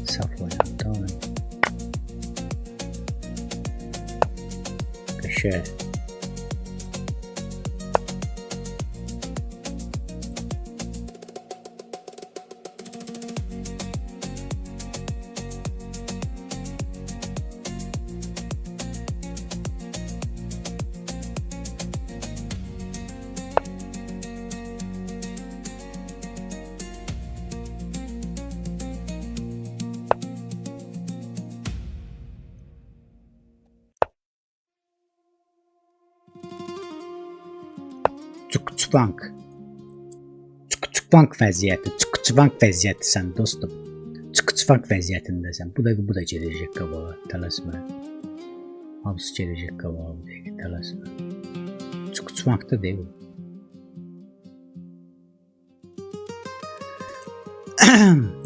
Saf oynadı. Tamam. Köşe. Çuqçuvank. Çuqçuvank vəziyyəti. Çuqçuvank vəziyyətisən dostum. Çuqçuvank vəziyyətindəsən. Bu da gedəcək qabağa. Tələsmə. Hamısı gedəcək qabağa. Bu dəqiqə tələsmə. Çuqçuvankda deyil.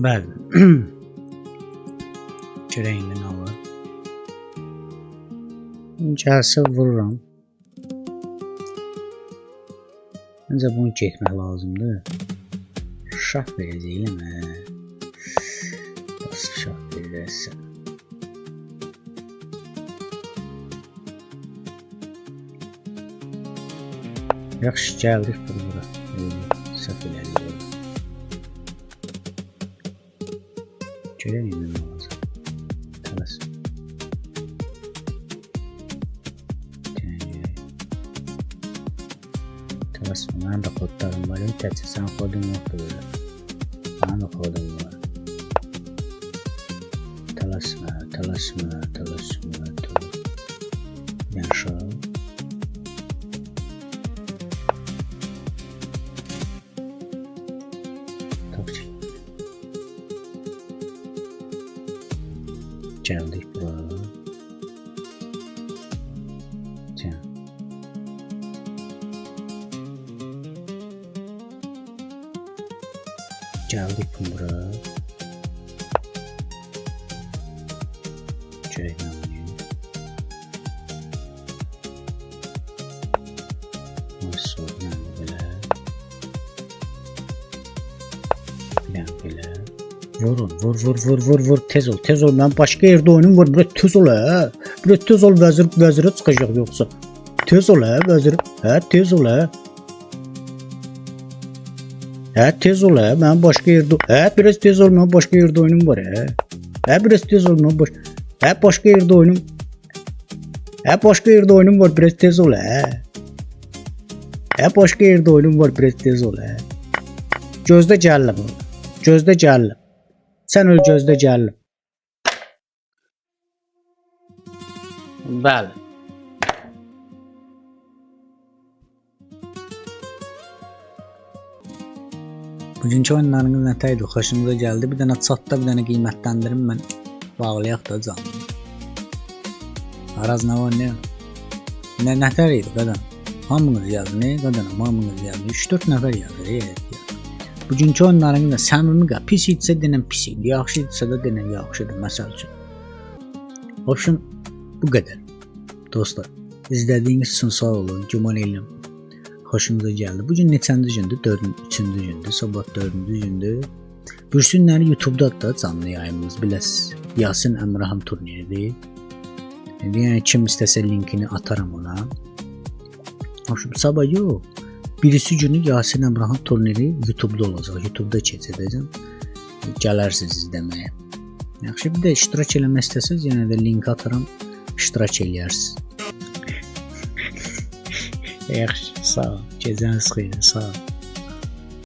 Bəli. Görək indi nə olur. Gəlsə vururam. Məncə bunu getmək lazımdır. Şah verəcəyim. Nasıl şah verəcəksən? Yaxşı, gəldik bura. Səhv elədik. Görək indi nə olacaq. Tələs. Mənim də kodlarım var. Təkcə sən kodun yoxdur belə. Mənim də kodum var. Tələsmə. Yaxşı. Tapçı. Gəldik bura. Gəldik bura. Görək nə oynayım. Nasıl oynayım belə. Belə. Vur. Tez ol. Mən başqa yerdə oyunum var. Bura tez ol hə. Bura tez ol, vəzirə çıxacaq yoxsa. Tez ol hə, vəzir. Hə, tez ol hə. Hə, tez ol hə, mən başqa yerdə... Hə, biraz tez ol, mən başqa yerdə oyunum var hə. Hə, biraz tez ol, mən başqa yerdə oyunum... Hə, başqa yerdə oyunum var, biraz tez ol hə. Hə, başqa yerdə oyunum var, biraz tez ol hə. Gözdə gəldim. Sən öl gözdə gəldim. Bəli. Bugünkü oyunlarınız nətəydi? Xoşunuza gəldi. Bir dənə chatda bir dənə qiymətləndirim mən. Bağlayaq da canlı. Araz nə var, nə? Nətər idi qadan? Hamınız yazdı, nə qadanım? Hamınız yazdı. 3-4 nəfər yazdı. Bugünkü oyunlarınız da səmimi qal. Pis idisə denən pis idi. Yaxşı idisə də denən yaxşıdır. Məsəl üçün. Hoşum bu qədər. Dostlar, izlədiyiniz üçün sağ olun. Güman edirəm. Xoşumuza gəldi. Bugün neçənci gündür? 3-cü gündür. Sabah 4-cü gündür. Bürsünləri YouTube'da da canlı yayımımız biləsiz. Yasin Əmraham turniridir. Yəni kim istəsə linkini atarım ona. Hoşum sabah yox. Birisi günü Yasin Əmraham turniri YouTube'da olacaq. YouTube'da keçəcəm. Gələrsiniz izləməyə. Yaxşı, bir də iştirak eləmək istəsəz, yenə də link atarım. İştirak eləyərsiniz. Yaxşı, sağ ol. Gecəniz xeyir, sağ ol.